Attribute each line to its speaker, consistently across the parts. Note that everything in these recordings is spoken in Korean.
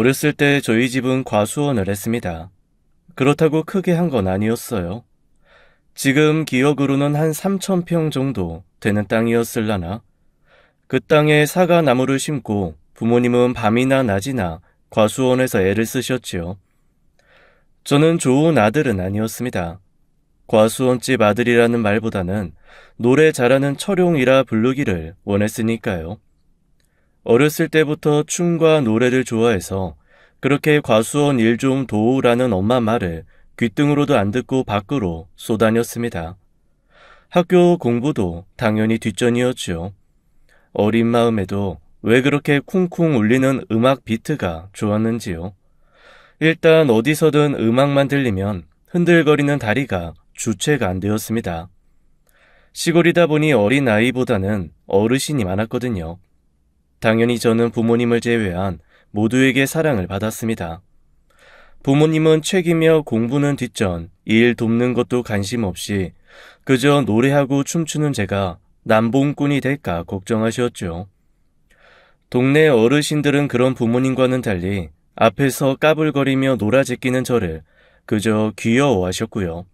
Speaker 1: 어렸을 때 저희 집은 과수원을 했습니다. 그렇다고 크게 한 건 아니었어요. 지금 기억으로는 한 3,000평 정도 되는 땅이었을라나. 그 땅에 사과 나무를 심고 부모님은 밤이나 낮이나 과수원에서 애를 쓰셨지요. 저는 좋은 아들은 아니었습니다. 과수원집 아들이라는 말보다는 노래 잘하는 철용이라 부르기를 원했으니까요. 어렸을 때부터 춤과 노래를 좋아해서 그렇게 과수원 일 좀 도우라는 엄마 말을 귓등으로도 안 듣고 밖으로 쏘다녔습니다. 학교 공부도 당연히 뒷전이었지요. 어린 마음에도 왜 그렇게 쿵쿵 울리는 음악 비트가 좋았는지요. 일단 어디서든 음악만 들리면 흔들거리는 다리가 주체가 안 되었습니다. 시골이다 보니 어린 아이보다는 어르신이 많았거든요. 당연히 저는 부모님을 제외한 모두에게 사랑을 받았습니다. 부모님은 책이며 공부는 뒷전, 일 돕는 것도 관심 없이 그저 노래하고 춤추는 제가 남봉꾼이 될까 걱정하셨죠. 동네 어르신들은 그런 부모님과는 달리 앞에서 까불거리며 놀아제끼는 저를 그저 귀여워하셨고요.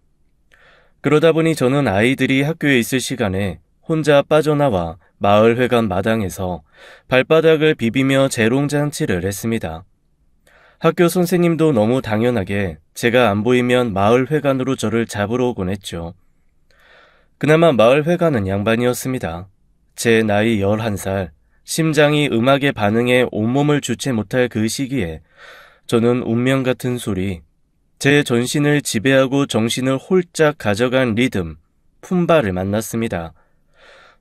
Speaker 1: 그러다 보니 저는 아이들이 학교에 있을 시간에 혼자 빠져나와 마을회관 마당에서 발바닥을 비비며 재롱잔치를 했습니다. 학교 선생님도 너무 당연하게 제가 안 보이면 마을회관으로 저를 잡으러 오곤 했죠. 그나마 마을회관은 양반이었습니다. 제 나이 11살, 심장이 음악에 반응해 온몸을 주체 못할 그 시기에 저는 운명 같은 소리, 제 전신을 지배하고 정신을 홀짝 가져간 리듬, 품바를 만났습니다.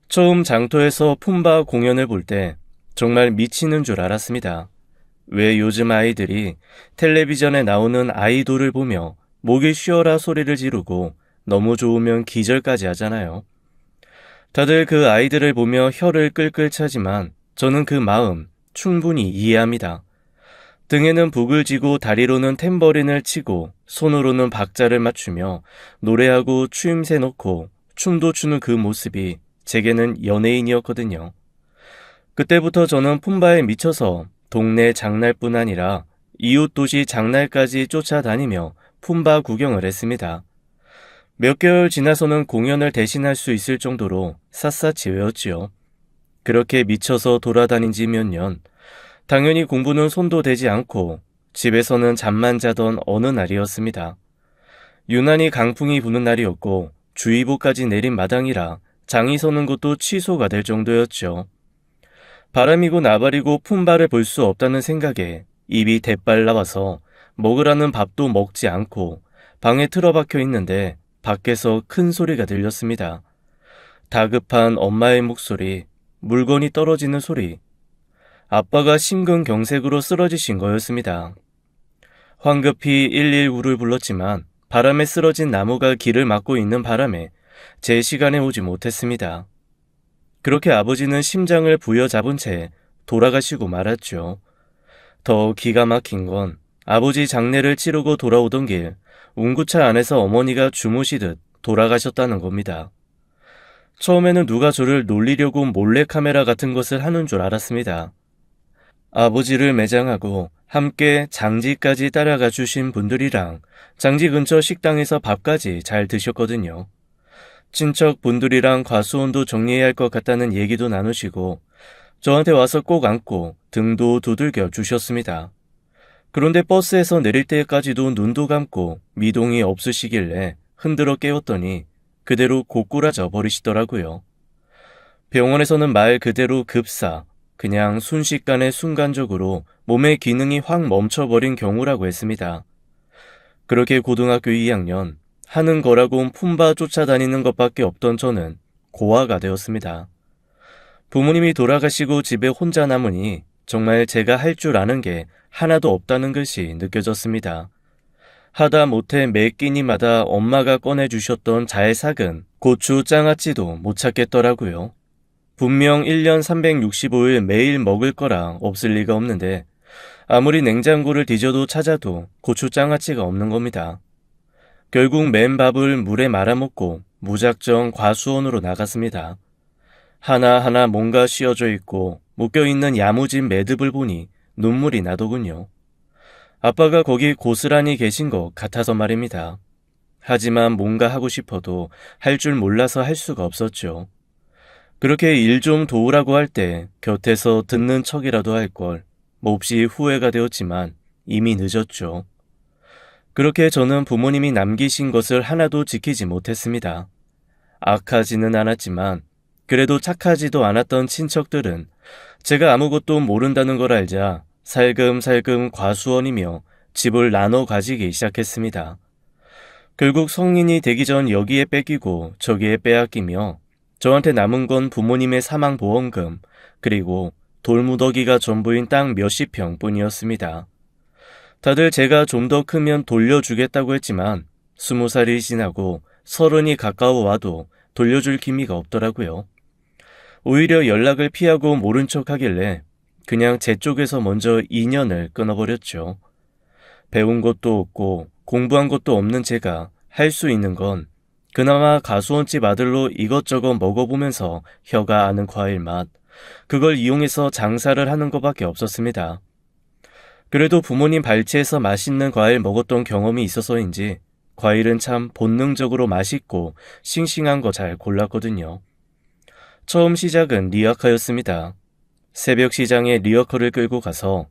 Speaker 1: 처음 장터에서 품바 공연을 볼 때 정말 미치는 줄 알았습니다. 왜 요즘 아이들이 텔레비전에 나오는 아이돌을 보며 목이 쉬어라 소리를 지르고 너무 좋으면 기절까지 하잖아요. 다들 그 아이들을 보며 혀를 끌끌 차지만 저는 그 마음 충분히 이해합니다. 등에는 북을 쥐고 다리로는 탬버린을 치고 손으로는 박자를 맞추며 노래하고 추임새 넣고 춤도 추는 그 모습이 제게는 연예인이었거든요. 그때부터 저는 품바에 미쳐서 동네 장날뿐 아니라 이웃 도시 장날까지 쫓아다니며 품바 구경을 했습니다. 몇 개월 지나서는 공연을 대신할 수 있을 정도로 샅샅이 외웠지요. 그렇게 미쳐서 돌아다닌 지 몇 년, 당연히 공부는 손도 대지 않고 집에서는 잠만 자던 어느 날이었습니다. 유난히 강풍이 부는 날이었고 주의보까지 내린 마당이라 장이 서는 것도 취소가 될 정도였죠. 바람이고 나발이고 품바를 볼 수 없다는 생각에 입이 대빨 나와서 먹으라는 밥도 먹지 않고 방에 틀어박혀 있는데 밖에서 큰 소리가 들렸습니다. 다급한 엄마의 목소리, 물건이 떨어지는 소리. 아빠가 심근경색으로 쓰러지신 거였습니다. 황급히 119를 불렀지만 바람에 쓰러진 나무가 길을 막고 있는 바람에 제 시간에 오지 못했습니다. 그렇게 아버지는 심장을 부여잡은 채 돌아가시고 말았죠. 더 기가 막힌 건 아버지 장례를 치르고 돌아오던 길 운구차 안에서 어머니가 주무시듯 돌아가셨다는 겁니다. 처음에는 누가 저를 놀리려고 몰래카메라 같은 것을 하는 줄 알았습니다. 아버지를 매장하고 함께 장지까지 따라가 주신 분들이랑 장지 근처 식당에서 밥까지 잘 드셨거든요. 친척 분들이랑 과수원도 정리해야 할 것 같다는 얘기도 나누시고 저한테 와서 꼭 안고 등도 두들겨 주셨습니다. 그런데 버스에서 내릴 때까지도 눈도 감고 미동이 없으시길래 흔들어 깨웠더니 그대로 고꾸라져 버리시더라고요. 병원에서는 말 그대로 급사, 그냥 순식간에 순간적으로 몸의 기능이 확 멈춰버린 경우라고 했습니다. 그렇게 고등학교 2학년, 하는 거라곤 품바 쫓아다니는 것밖에 없던 저는 고아가 되었습니다. 부모님이 돌아가시고 집에 혼자 남으니 정말 제가 할 줄 아는 게 하나도 없다는 것이 느껴졌습니다. 하다 못해 매 끼니마다 엄마가 꺼내주셨던 잘 삭은 고추 장아찌도 못 찾겠더라고요. 분명 1년 365일 매일 먹을 거라 없을 리가 없는데 아무리 냉장고를 뒤져도 찾아도 고추 장아찌가 없는 겁니다. 결국 맨 밥을 물에 말아먹고 무작정 과수원으로 나갔습니다. 하나하나 뭔가 씌어져 있고 묶여있는 야무진 매듭을 보니 눈물이 나더군요. 아빠가 거기 고스란히 계신 것 같아서 말입니다. 하지만 뭔가 하고 싶어도 할 줄 몰라서 할 수가 없었죠. 그렇게 일 좀 도우라고 할 때 곁에서 듣는 척이라도 할 걸 몹시 후회가 되었지만 이미 늦었죠. 그렇게 저는 부모님이 남기신 것을 하나도 지키지 못했습니다. 악하지는 않았지만 그래도 착하지도 않았던 친척들은 제가 아무것도 모른다는 걸 알자 살금살금 과수원이며 집을 나눠 가지기 시작했습니다. 결국 성인이 되기 전 여기에 뺏기고 저기에 빼앗기며 저한테 남은 건 부모님의 사망보험금 그리고 돌무더기가 전부인 땅 몇십 평 뿐이었습니다. 다들 제가 좀 더 크면 돌려주겠다고 했지만 20살이 지나고 30이 가까워 와도 돌려줄 기미가 없더라고요. 오히려 연락을 피하고 모른 척 하길래 그냥 제 쪽에서 먼저 인연을 끊어버렸죠. 배운 것도 없고 공부한 것도 없는 제가 할 수 있는 건 그나마 가수원집 아들로 이것저것 먹어보면서 혀가 아는 과일 맛, 그걸 이용해서 장사를 하는 것밖에 없었습니다. 그래도 부모님 발치에서 맛있는 과일 먹었던 경험이 있어서인지 과일은 참 본능적으로 맛있고 싱싱한 거 잘 골랐거든요. 처음 시작은 리어카였습니다. 새벽 시장에 리어커를 끌고 가서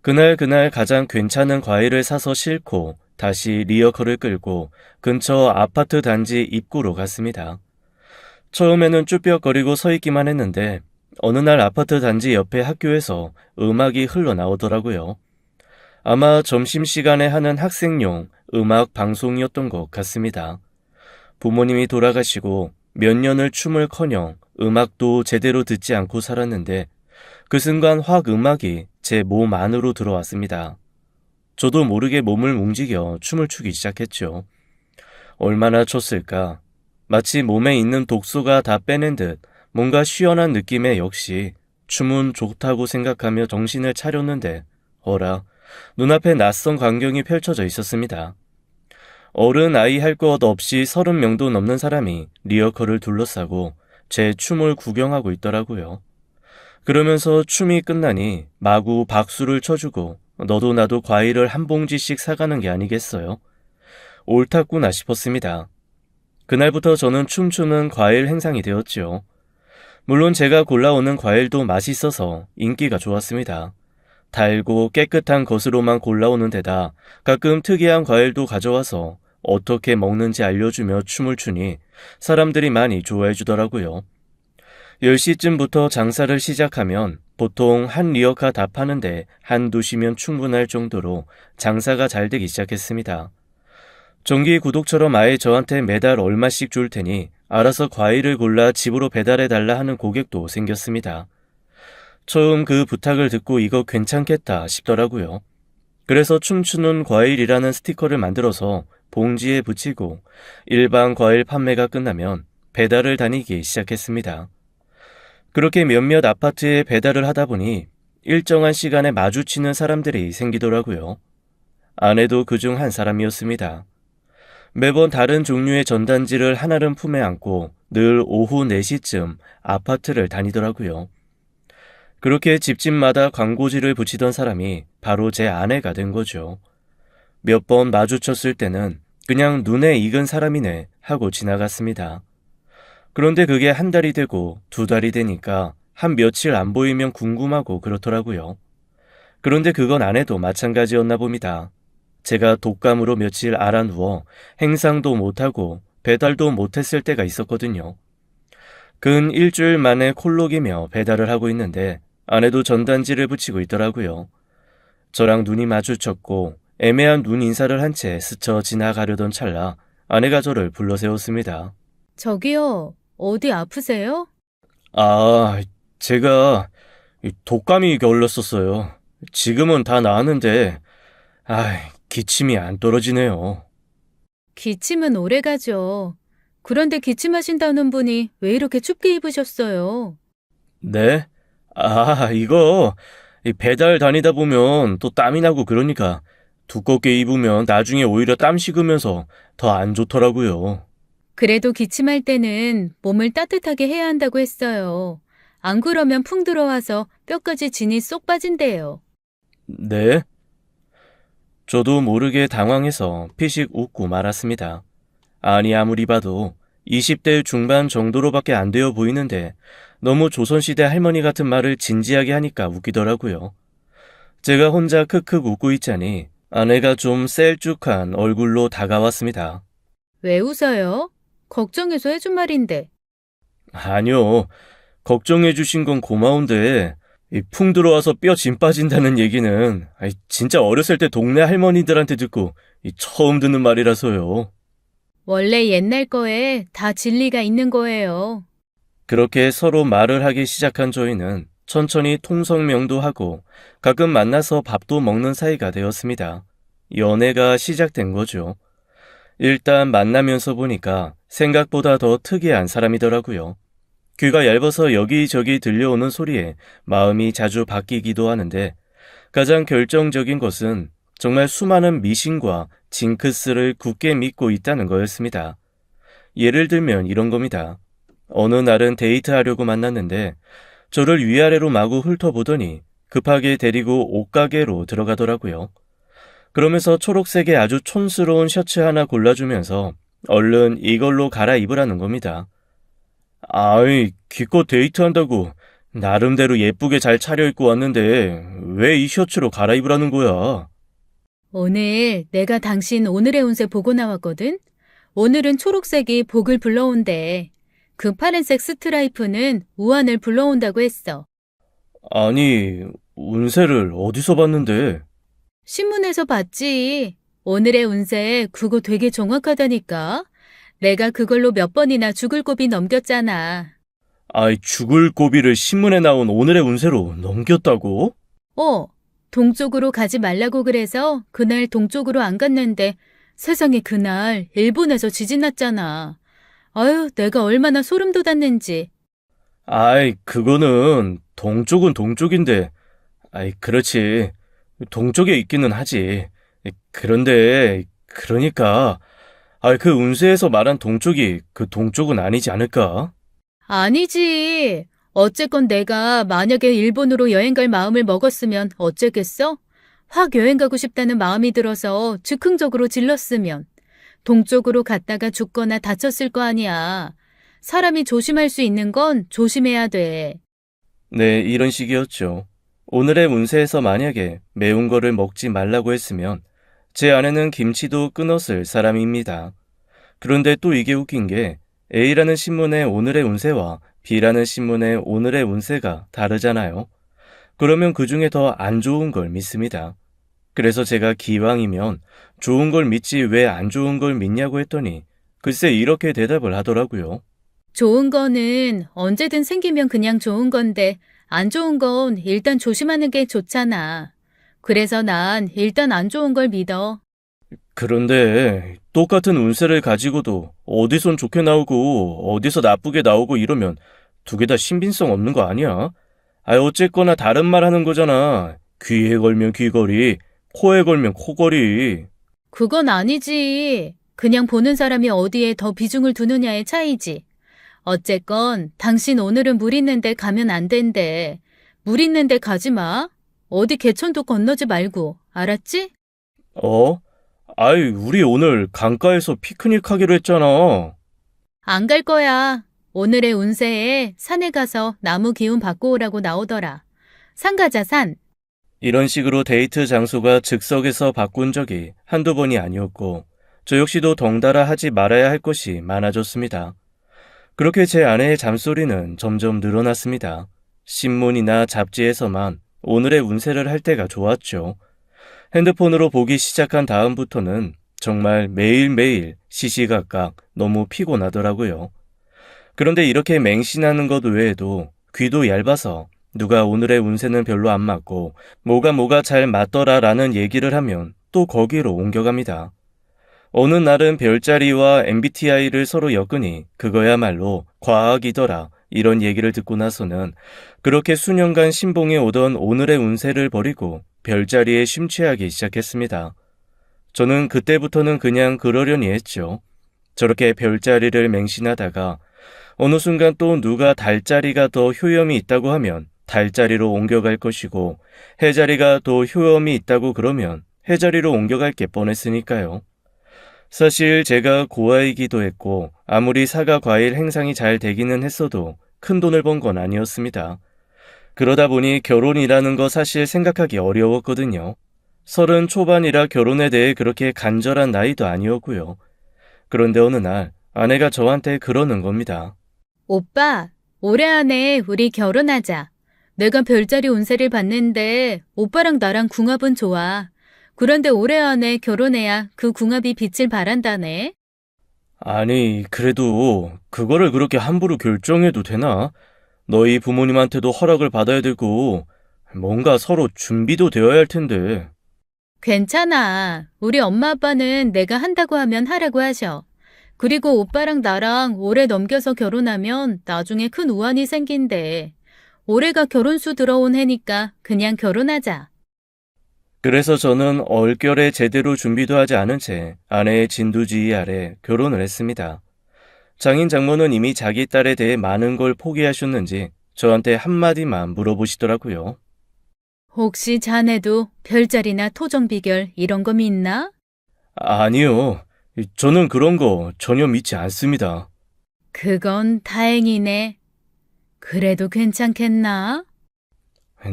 Speaker 1: 그날 가장 괜찮은 과일을 사서 싣고 다시 리어커를 끌고 근처 아파트 단지 입구로 갔습니다. 처음에는 쭈뼛거리고 서 있기만 했는데 어느 날 아파트 단지 옆에 학교에서 음악이 흘러나오더라고요. 아마 점심시간에 하는 학생용 음악 방송이었던 것 같습니다. 부모님이 돌아가시고 몇 년을 춤을커녕 음악도 제대로 듣지 않고 살았는데 그 순간 확 음악이 제 몸 안으로 들어왔습니다. 저도 모르게 몸을 움직여 춤을 추기 시작했죠. 얼마나 췄을까? 마치 몸에 있는 독소가 다 빼낸 듯 뭔가 시원한 느낌에 역시 춤은 좋다고 생각하며 정신을 차렸는데 어라, 눈앞에 낯선 광경이 펼쳐져 있었습니다. 어른 아이 할 것 없이 30명도 넘는 사람이 리어커를 둘러싸고 제 춤을 구경하고 있더라고요. 그러면서 춤이 끝나니 마구 박수를 쳐주고 너도 나도 과일을 한 봉지씩 사가는 게 아니겠어요? 옳았구나 싶었습니다. 그날부터 저는 춤추는 과일 행상이 되었죠. 물론 제가 골라오는 과일도 맛있어서 인기가 좋았습니다. 달고 깨끗한 것으로만 골라오는 데다 가끔 특이한 과일도 가져와서 어떻게 먹는지 알려주며 춤을 추니 사람들이 많이 좋아해 주더라고요. 10시쯤부터 장사를 시작하면 보통 한 리어카 다 파는데 한두 시면 충분할 정도로 장사가 잘 되기 시작했습니다. 정기 구독처럼 아예 저한테 매달 얼마씩 줄 테니 알아서 과일을 골라 집으로 배달해달라 하는 고객도 생겼습니다. 처음 그 부탁을 듣고 이거 괜찮겠다 싶더라고요. 그래서 춤추는 과일이라는 스티커를 만들어서 봉지에 붙이고 일반 과일 판매가 끝나면 배달을 다니기 시작했습니다. 그렇게 몇몇 아파트에 배달을 하다 보니 일정한 시간에 마주치는 사람들이 생기더라고요. 아내도 그중 한 사람이었습니다. 매번 다른 종류의 전단지를 한알은 품에 안고 늘 오후 4시쯤 아파트를 다니더라고요. 그렇게 집집마다 광고지를 붙이던 사람이 바로 제 아내가 된 거죠. 몇 번 마주쳤을 때는 그냥 눈에 익은 사람이네 하고 지나갔습니다. 그런데 그게 한 달이 되고 2달이 되니까 한 며칠 안 보이면 궁금하고 그렇더라고요. 그런데 그건 아내도 마찬가지였나 봅니다. 제가 독감으로 며칠 알아누워 행상도 못하고 배달도 못했을 때가 있었거든요. 근 일주일 만에 콜록이며 배달을 하고 있는데 아내도 전단지를 붙이고 있더라고요. 저랑 눈이 마주쳤고 애매한 눈 인사를 한 채 스쳐 지나가려던 찰나 아내가 저를 불러세웠습니다.
Speaker 2: 저기요, 어디 아프세요?
Speaker 1: 아, 제가 독감이 걸렸었어요. 지금은 다 나았는데 기침이 안 떨어지네요.
Speaker 2: 기침은 오래 가죠. 그런데 기침하신다는 분이 왜 이렇게 춥게 입으셨어요?
Speaker 1: 네? 이거 배달 다니다 보면 또 땀이 나고 그러니까 두껍게 입으면 나중에 오히려 땀 식으면서 더 안 좋더라고요.
Speaker 2: 그래도 기침할 때는 몸을 따뜻하게 해야 한다고 했어요. 안 그러면 풍 들어와서 뼈까지 진이 쏙 빠진대요.
Speaker 1: 네? 저도 모르게 당황해서 피식 웃고 말았습니다. 아니 아무리 봐도 20대 중반 정도로밖에 안 되어 보이는데 너무 조선시대 할머니 같은 말을 진지하게 하니까 웃기더라고요. 제가 혼자 크크 웃고 있자니 아내가 좀 셀쭉한 얼굴로 다가왔습니다.
Speaker 2: 왜 웃어요? 걱정해서 해준 말인데.
Speaker 1: 아니요. 걱정해 주신 건 고마운데 이 풍 들어와서 뼈 진 빠진다는 얘기는 진짜 어렸을 때 동네 할머니들한테 듣고 처음 듣는 말이라서요.
Speaker 2: 원래 옛날 거에 다 진리가 있는 거예요.
Speaker 1: 그렇게 서로 말을 하기 시작한 저희는 천천히 통성명도 하고 가끔 만나서 밥도 먹는 사이가 되었습니다. 연애가 시작된 거죠. 일단 만나면서 보니까 생각보다 더 특이한 사람이더라고요. 귀가 얇아서 여기저기 들려오는 소리에 마음이 자주 바뀌기도 하는데 가장 결정적인 것은 정말 수많은 미신과 징크스를 굳게 믿고 있다는 거였습니다. 예를 들면 이런 겁니다. 어느 날은 데이트하려고 만났는데 저를 위아래로 마구 훑어보더니 급하게 데리고 옷가게로 들어가더라고요. 그러면서 초록색의 아주 촌스러운 셔츠 하나 골라주면서 얼른 이걸로 갈아입으라는 겁니다. 아이, 기껏 데이트한다고 나름대로 예쁘게 잘 차려입고 왔는데 왜 이 셔츠로 갈아입으라는 거야?
Speaker 2: 오늘 내가 당신 오늘의 운세 보고 나왔거든? 오늘은 초록색이 복을 불러온대. 그 파란색 스트라이프는 우환을 불러온다고 했어.
Speaker 1: 아니, 운세를 어디서 봤는데?
Speaker 2: 신문에서 봤지. 오늘의 운세 그거 되게 정확하다니까. 내가 그걸로 몇 번이나 죽을 고비 넘겼잖아.
Speaker 1: 아이, 죽을 고비를 신문에 나온 오늘의 운세로 넘겼다고?
Speaker 2: 동쪽으로 가지 말라고 그래서 그날 동쪽으로 안 갔는데 세상에 그날 일본에서 지진 났잖아. 아유, 내가 얼마나 소름 돋았는지.
Speaker 1: 아이, 그거는 동쪽은 동쪽인데, 그렇지. 동쪽에 있기는 하지. 그런데, 그러니까, 그 운세에서 말한 동쪽이 그 동쪽은 아니지 않을까?
Speaker 2: 아니지. 어쨌건 내가 만약에 일본으로 여행 갈 마음을 먹었으면 어쩌겠어? 확 여행 가고 싶다는 마음이 들어서 즉흥적으로 질렀으면 동쪽으로 갔다가 죽거나 다쳤을 거 아니야. 사람이 조심할 수 있는 건 조심해야 돼.
Speaker 1: 네, 이런 식이었죠. 오늘의 운세에서 만약에 매운 거를 먹지 말라고 했으면 제 아내는 김치도 끊었을 사람입니다. 그런데 또 이게 웃긴 게 A라는 신문의 오늘의 운세와 B라는 신문의 오늘의 운세가 다르잖아요. 그러면 그 중에 더 안 좋은 걸 믿습니다. 그래서 제가 기왕이면 좋은 걸 믿지 왜 안 좋은 걸 믿냐고 했더니 글쎄 이렇게 대답을 하더라고요.
Speaker 2: 좋은 거는 언제든 생기면 그냥 좋은 건데 안 좋은 건 일단 조심하는 게 좋잖아. 그래서 난 일단 안 좋은 걸 믿어.
Speaker 1: 그런데 똑같은 운세를 가지고도 어디선 좋게 나오고 어디서 나쁘게 나오고 이러면 두 개 다 신빙성 없는 거 아니야? 어쨌거나 다른 말 하는 거잖아. 귀에 걸면 귀걸이, 코에 걸면 코걸이.
Speaker 2: 그건 아니지. 그냥 보는 사람이 어디에 더 비중을 두느냐의 차이지. 어쨌건 당신 오늘은 물 있는 데 가면 안 된대. 물 있는 데 가지 마. 어디 개천도 건너지 말고. 알았지?
Speaker 1: 우리 오늘 강가에서 피크닉 하기로 했잖아.
Speaker 2: 안 갈 거야. 오늘의 운세에 산에 가서 나무 기운 받고 오라고 나오더라. 산 가자, 산.
Speaker 1: 이런 식으로 데이트 장소가 즉석에서 바꾼 적이 한두 번이 아니었고 저 역시도 덩달아 하지 말아야 할 것이 많아졌습니다. 그렇게 제 아내의 잠소리는 점점 늘어났습니다. 신문이나 잡지에서만 오늘의 운세를 할 때가 좋았죠. 핸드폰으로 보기 시작한 다음부터는 정말 매일매일 시시각각 너무 피곤하더라고요. 그런데 이렇게 맹신하는 것 외에도 귀도 얇아서 누가 오늘의 운세는 별로 안 맞고 뭐가 잘 맞더라라는 얘기를 하면 또 거기로 옮겨갑니다. 어느 날은 별자리와 MBTI를 서로 엮으니 그거야말로 과학이더라 이런 얘기를 듣고 나서는 그렇게 수년간 신봉해 오던 오늘의 운세를 버리고 별자리에 심취하기 시작했습니다. 저는 그때부터는 그냥 그러려니 했죠. 저렇게 별자리를 맹신하다가 어느 순간 또 누가 달자리가 더 효염이 있다고 하면 달자리로 옮겨갈 것이고 해자리가 더 효염이 있다고 그러면 해자리로 옮겨갈 게 뻔했으니까요. 사실 제가 고아이기도 했고 아무리 사과 과일 행상이 잘 되기는 했어도 큰 돈을 번 건 아니었습니다. 그러다 보니 결혼이라는 거 사실 생각하기 어려웠거든요. 30 초반이라 결혼에 대해 그렇게 간절한 나이도 아니었고요. 그런데 어느 날 아내가 저한테 그러는 겁니다.
Speaker 2: 오빠, 올해 안에 우리 결혼하자. 내가 별자리 운세를 봤는데 오빠랑 나랑 궁합은 좋아. 그런데 올해 안에 결혼해야 그 궁합이 빛을 발한다네.
Speaker 1: 아니, 그래도 그거를 그렇게 함부로 결정해도 되나? 너희 부모님한테도 허락을 받아야 되고 뭔가 서로 준비도 되어야 할 텐데.
Speaker 2: 괜찮아. 우리 엄마 아빠는 내가 한다고 하면 하라고 하셔. 그리고 오빠랑 나랑 올해 넘겨서 결혼하면 나중에 큰 우환이 생긴대. 올해가 결혼수 들어온 해니까 그냥 결혼하자.
Speaker 1: 그래서 저는 얼결에 제대로 준비도 하지 않은 채 아내의 진두지휘 아래 결혼을 했습니다. 장인 장모는 이미 자기 딸에 대해 많은 걸 포기하셨는지 저한테 한마디만 물어보시더라고요.
Speaker 2: 혹시 자네도 별자리나 토정 비결 이런 거 믿나?
Speaker 1: 아니요. 저는 그런 거 전혀 믿지 않습니다.
Speaker 2: 그건 다행이네. 그래도 괜찮겠나?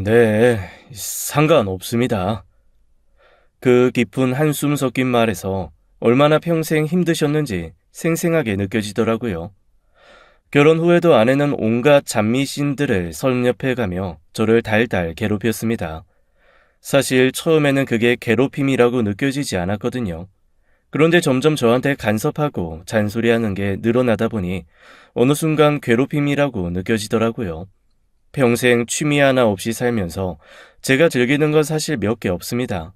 Speaker 1: 네, 상관없습니다. 그 깊은 한숨 섞인 말에서 얼마나 평생 힘드셨는지 생생하게 느껴지더라고요. 결혼 후에도 아내는 온갖 잔미신들을 섭렵해가며 저를 달달 괴롭혔습니다. 사실 처음에는 그게 괴롭힘이라고 느껴지지 않았거든요. 그런데 점점 저한테 간섭하고 잔소리하는 게 늘어나다 보니 어느 순간 괴롭힘이라고 느껴지더라고요. 평생 취미 하나 없이 살면서 제가 즐기는 건 사실 몇 개 없습니다.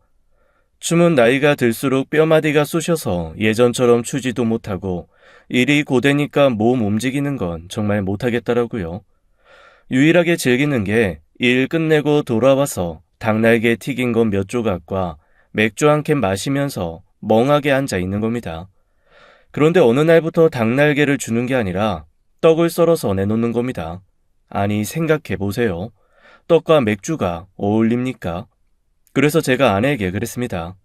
Speaker 1: 춤은 나이가 들수록 뼈마디가 쑤셔서 예전처럼 추지도 못하고 일이 고되니까 몸 움직이는 건 정말 못하겠더라고요. 유일하게 즐기는 게 일 끝내고 돌아와서 닭날개 튀긴 건 몇 조각과 맥주 한 캔 마시면서 멍하게 앉아 있는 겁니다. 그런데 어느 날부터 닭날개를 주는 게 아니라 떡을 썰어서 내놓는 겁니다. 아니, 생각해 보세요. 떡과 맥주가 어울립니까? 그래서 제가 아내에게 그랬습니다.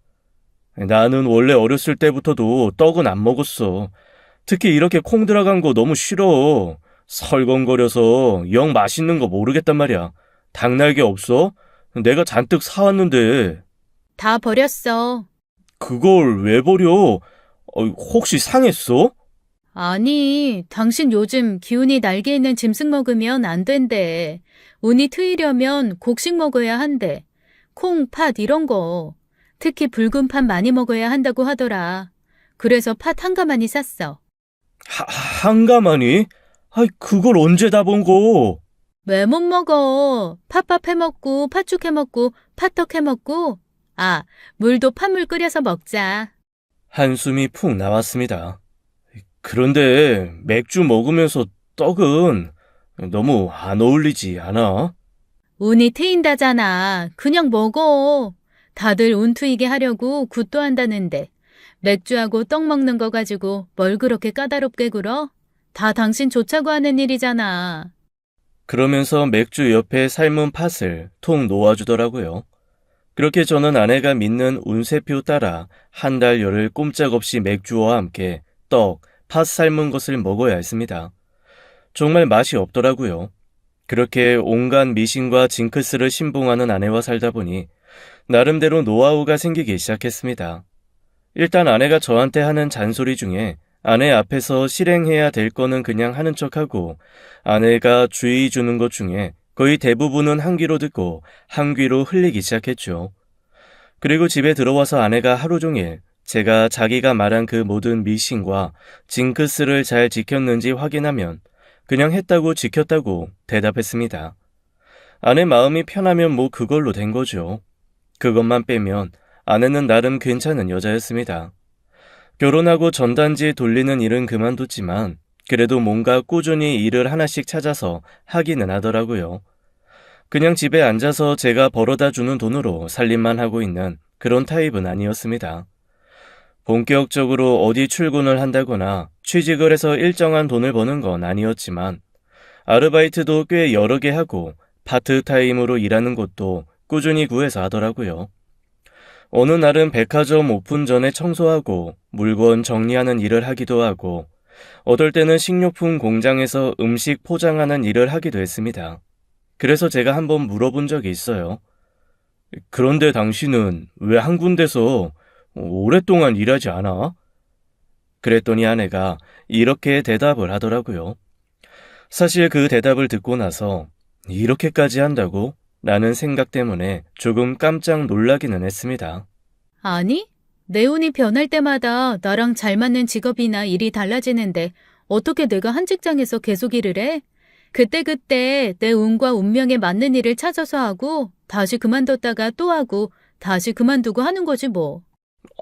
Speaker 1: 나는 원래 어렸을 때부터도 떡은 안 먹었어. 특히 이렇게 콩 들어간 거 너무 싫어. 설렁거려서 영 맛있는 거 모르겠단 말이야. 닭날개 없어? 내가 잔뜩 사왔는데.
Speaker 2: 다 버렸어.
Speaker 1: 그걸 왜 버려? 혹시 상했어?
Speaker 2: 아니, 당신 요즘 기운이 날개 있는 짐승 먹으면 안 된대. 운이 트이려면 곡식 먹어야 한대. 콩, 팥 이런 거. 특히 붉은 팥 많이 먹어야 한다고 하더라. 그래서 팥 한 가마니 샀어.
Speaker 1: 한가마니? 그걸 언제 다 본 거?
Speaker 2: 왜 못 먹어? 팥밥 해먹고, 팥죽 해먹고, 팥떡 해먹고. 아, 물도 팥물 끓여서 먹자.
Speaker 1: 한숨이 푹 나왔습니다. 그런데 맥주 먹으면서 떡은 너무 안 어울리지 않아?
Speaker 2: 운이 트인다잖아. 그냥 먹어. 다들 운 트이게 하려고 굿도 한다는데. 맥주하고 떡 먹는 거 가지고 뭘 그렇게 까다롭게 굴어? 다 당신 좋자고 하는 일이잖아.
Speaker 1: 그러면서 맥주 옆에 삶은 팥을 통 놓아주더라고요. 그렇게 저는 아내가 믿는 운세표 따라 한 달 열흘 꼼짝없이 맥주와 함께 떡, 팥 삶은 것을 먹어야 했습니다. 정말 맛이 없더라고요. 그렇게 온갖 미신과 징크스를 신봉하는 아내와 살다 보니 나름대로 노하우가 생기기 시작했습니다. 일단 아내가 저한테 하는 잔소리 중에 아내 앞에서 실행해야 될 거는 그냥 하는 척하고 아내가 주의 주는 것 중에 거의 대부분은 한 귀로 듣고 한 귀로 흘리기 시작했죠. 그리고 집에 들어와서 아내가 하루 종일 제가 자기가 말한 그 모든 미신과 징크스를 잘 지켰는지 확인하면 그냥 했다고 지켰다고 대답했습니다. 아내 마음이 편하면 뭐 그걸로 된 거죠. 그것만 빼면 아내는 나름 괜찮은 여자였습니다. 결혼하고 전단지 돌리는 일은 그만뒀지만 그래도 뭔가 꾸준히 일을 하나씩 찾아서 하기는 하더라고요. 그냥 집에 앉아서 제가 벌어다 주는 돈으로 살림만 하고 있는 그런 타입은 아니었습니다. 본격적으로 어디 출근을 한다거나 취직을 해서 일정한 돈을 버는 건 아니었지만 아르바이트도 꽤 여러 개 하고 파트타임으로 일하는 것도 꾸준히 구해서 하더라고요. 어느 날은 백화점 오픈 전에 청소하고 물건 정리하는 일을 하기도 하고 어떨 때는 식료품 공장에서 음식 포장하는 일을 하기도 했습니다. 그래서 제가 한번 물어본 적이 있어요. 그런데 당신은 왜 한 군데서 오랫동안 일하지 않아? 그랬더니 아내가 이렇게 대답을 하더라고요. 사실 그 대답을 듣고 나서 이렇게까지 한다고? 라는 생각 때문에 조금 깜짝 놀라기는 했습니다.
Speaker 2: 아니? 내 운이 변할 때마다 나랑 잘 맞는 직업이나 일이 달라지는데 어떻게 내가 한 직장에서 계속 일을 해? 그때그때 내 운과 운명에 맞는 일을 찾아서 하고 다시 그만뒀다가 또 하고 다시 그만두고 하는 거지 뭐.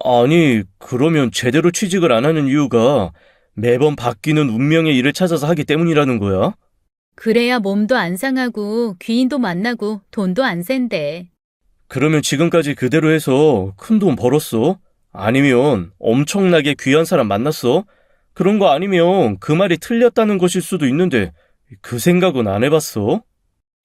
Speaker 1: 아니, 그러면 제대로 취직을 안 하는 이유가 매번 바뀌는 운명의 일을 찾아서 하기 때문이라는 거야?
Speaker 2: 그래야 몸도 안 상하고 귀인도 만나고 돈도 안 샌대.
Speaker 1: 그러면 지금까지 그대로 해서 큰 돈 벌었어? 아니면 엄청나게 귀한 사람 만났어? 그런 거 아니면 그 말이 틀렸다는 것일 수도 있는데 그 생각은 안 해봤어?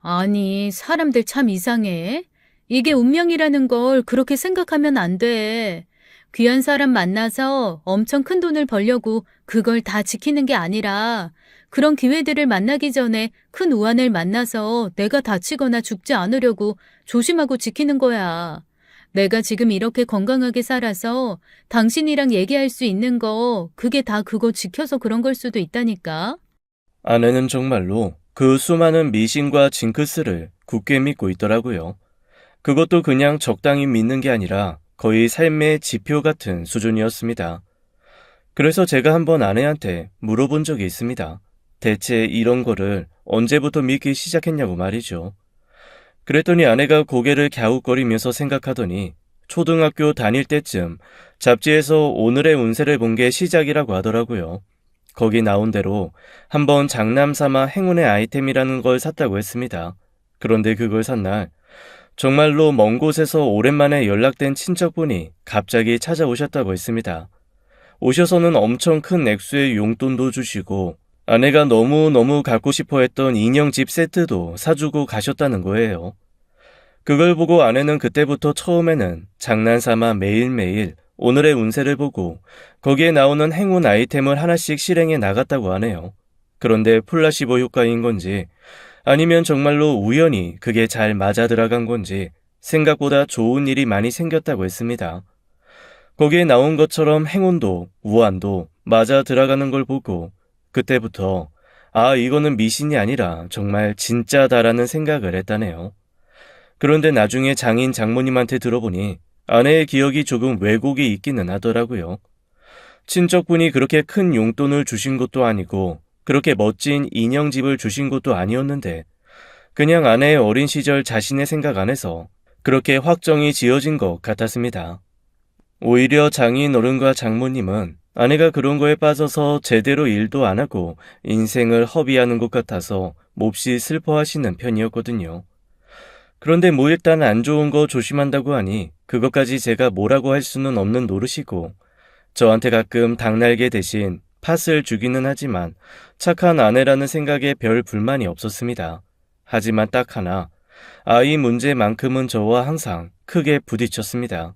Speaker 2: 아니, 사람들 참 이상해. 이게 운명이라는 걸 그렇게 생각하면 안 돼. 귀한 사람 만나서 엄청 큰 돈을 벌려고 그걸 다 지키는 게 아니라 그런 기회들을 만나기 전에 큰 우환을 만나서 내가 다치거나 죽지 않으려고 조심하고 지키는 거야. 내가 지금 이렇게 건강하게 살아서 당신이랑 얘기할 수 있는 거 그게 다 그거 지켜서 그런 걸 수도 있다니까.
Speaker 1: 아내는 정말로 그 수많은 미신과 징크스를 굳게 믿고 있더라고요. 그것도 그냥 적당히 믿는 게 아니라 거의 삶의 지표 같은 수준이었습니다. 그래서 제가 한번 아내한테 물어본 적이 있습니다. 대체 이런 거를 언제부터 믿기 시작했냐고 말이죠. 그랬더니 아내가 고개를 갸웃거리면서 생각하더니 초등학교 다닐 때쯤 잡지에서 오늘의 운세를 본 게 시작이라고 하더라고요. 거기 나온 대로 한번 장남삼아 행운의 아이템이라는 걸 샀다고 했습니다. 그런데 그걸 산 날 정말로 먼 곳에서 오랜만에 연락된 친척분이 갑자기 찾아오셨다고 했습니다. 오셔서는 엄청 큰 액수의 용돈도 주시고 아내가 너무너무 갖고 싶어 했던 인형집 세트도 사주고 가셨다는 거예요. 그걸 보고 아내는 그때부터 처음에는 장난삼아 매일매일 오늘의 운세를 보고 거기에 나오는 행운 아이템을 하나씩 실행해 나갔다고 하네요. 그런데 플라시보 효과인 건지 아니면 정말로 우연히 그게 잘 맞아 들어간 건지 생각보다 좋은 일이 많이 생겼다고 했습니다. 거기에 나온 것처럼 행운도 우환도 맞아 들어가는 걸 보고 그때부터 이거는 미신이 아니라 정말 진짜다라는 생각을 했다네요. 그런데 나중에 장인 장모님한테 들어보니 아내의 기억이 조금 왜곡이 있기는 하더라고요. 친척분이 그렇게 큰 용돈을 주신 것도 아니고 그렇게 멋진 인형집을 주신 것도 아니었는데 그냥 아내의 어린 시절 자신의 생각 안에서 그렇게 확정이 지어진 것 같았습니다. 오히려 장인 어른과 장모님은 아내가 그런 거에 빠져서 제대로 일도 안 하고 인생을 허비하는 것 같아서 몹시 슬퍼하시는 편이었거든요. 그런데 뭐 일단 안 좋은 거 조심한다고 하니 그것까지 제가 뭐라고 할 수는 없는 노릇이고 저한테 가끔 닭날개 대신 팥을 주기는 하지만 착한 아내라는 생각에 별 불만이 없었습니다. 하지만 딱 하나, 아이 문제만큼은 저와 항상 크게 부딪혔습니다.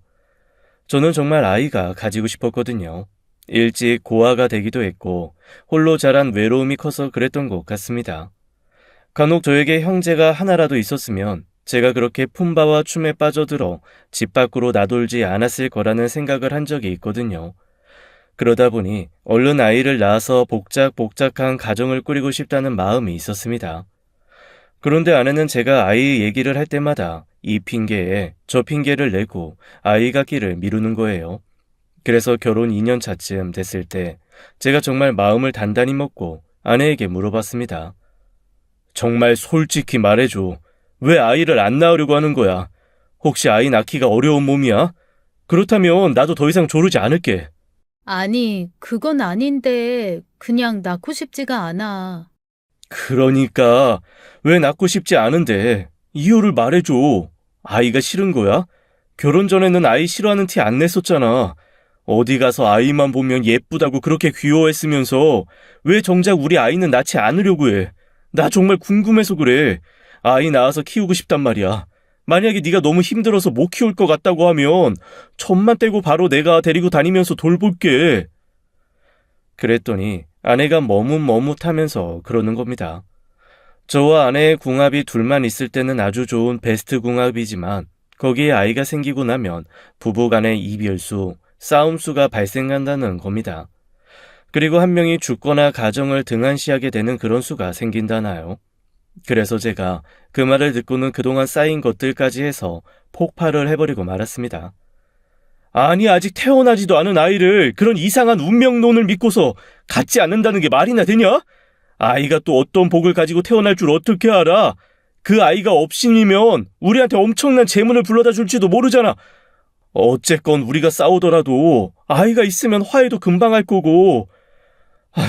Speaker 1: 저는 정말 아이가 가지고 싶었거든요. 일찍 고아가 되기도 했고 홀로 자란 외로움이 커서 그랬던 것 같습니다. 간혹 저에게 형제가 하나라도 있었으면 제가 그렇게 품바와 춤에 빠져들어 집 밖으로 나돌지 않았을 거라는 생각을 한 적이 있거든요. 그러다 보니 얼른 아이를 낳아서 복작복작한 가정을 꾸리고 싶다는 마음이 있었습니다. 그런데 아내는 제가 아이 얘기를 할 때마다 이 핑계에 저 핑계를 내고 아이 갖기를 미루는 거예요. 그래서 결혼 2년 차쯤 됐을 때 제가 정말 마음을 단단히 먹고 아내에게 물어봤습니다. 정말 솔직히 말해줘. 왜 아이를 안 낳으려고 하는 거야? 혹시 아이 낳기가 어려운 몸이야? 그렇다면 나도 더 이상 조르지 않을게.
Speaker 2: 아니, 그건 아닌데 그냥 낳고 싶지가 않아.
Speaker 1: 그러니까 왜 낳고 싶지 않은데 이유를 말해줘. 아이가 싫은 거야? 결혼 전에는 아이 싫어하는 티 안 냈었잖아. 어디 가서 아이만 보면 예쁘다고 그렇게 귀여워했으면서 왜 정작 우리 아이는 낳지 않으려고 해? 나 정말 궁금해서 그래. 아이 낳아서 키우고 싶단 말이야. 만약에 네가 너무 힘들어서 못 키울 것 같다고 하면 천만 떼고 바로 내가 데리고 다니면서 돌볼게. 그랬더니 아내가 머뭇머뭇하면서 그러는 겁니다. 저와 아내의 궁합이 둘만 있을 때는 아주 좋은 베스트 궁합이지만 거기에 아이가 생기고 나면 부부 간의 이별수, 싸움수가 발생한다는 겁니다. 그리고 한 명이 죽거나 가정을 등한시하게 되는 그런 수가 생긴다나요? 그래서 제가 그 말을 듣고는 그동안 쌓인 것들까지 해서 폭발을 해버리고 말았습니다. 아니, 아직 태어나지도 않은 아이를 그런 이상한 운명론을 믿고서 갖지 않는다는 게 말이나 되냐? 아이가 또 어떤 복을 가지고 태어날 줄 어떻게 알아? 그 아이가 업신이면 우리한테 엄청난 재물을 불러다 줄지도 모르잖아. 어쨌건 우리가 싸우더라도 아이가 있으면 화해도 금방 할 거고.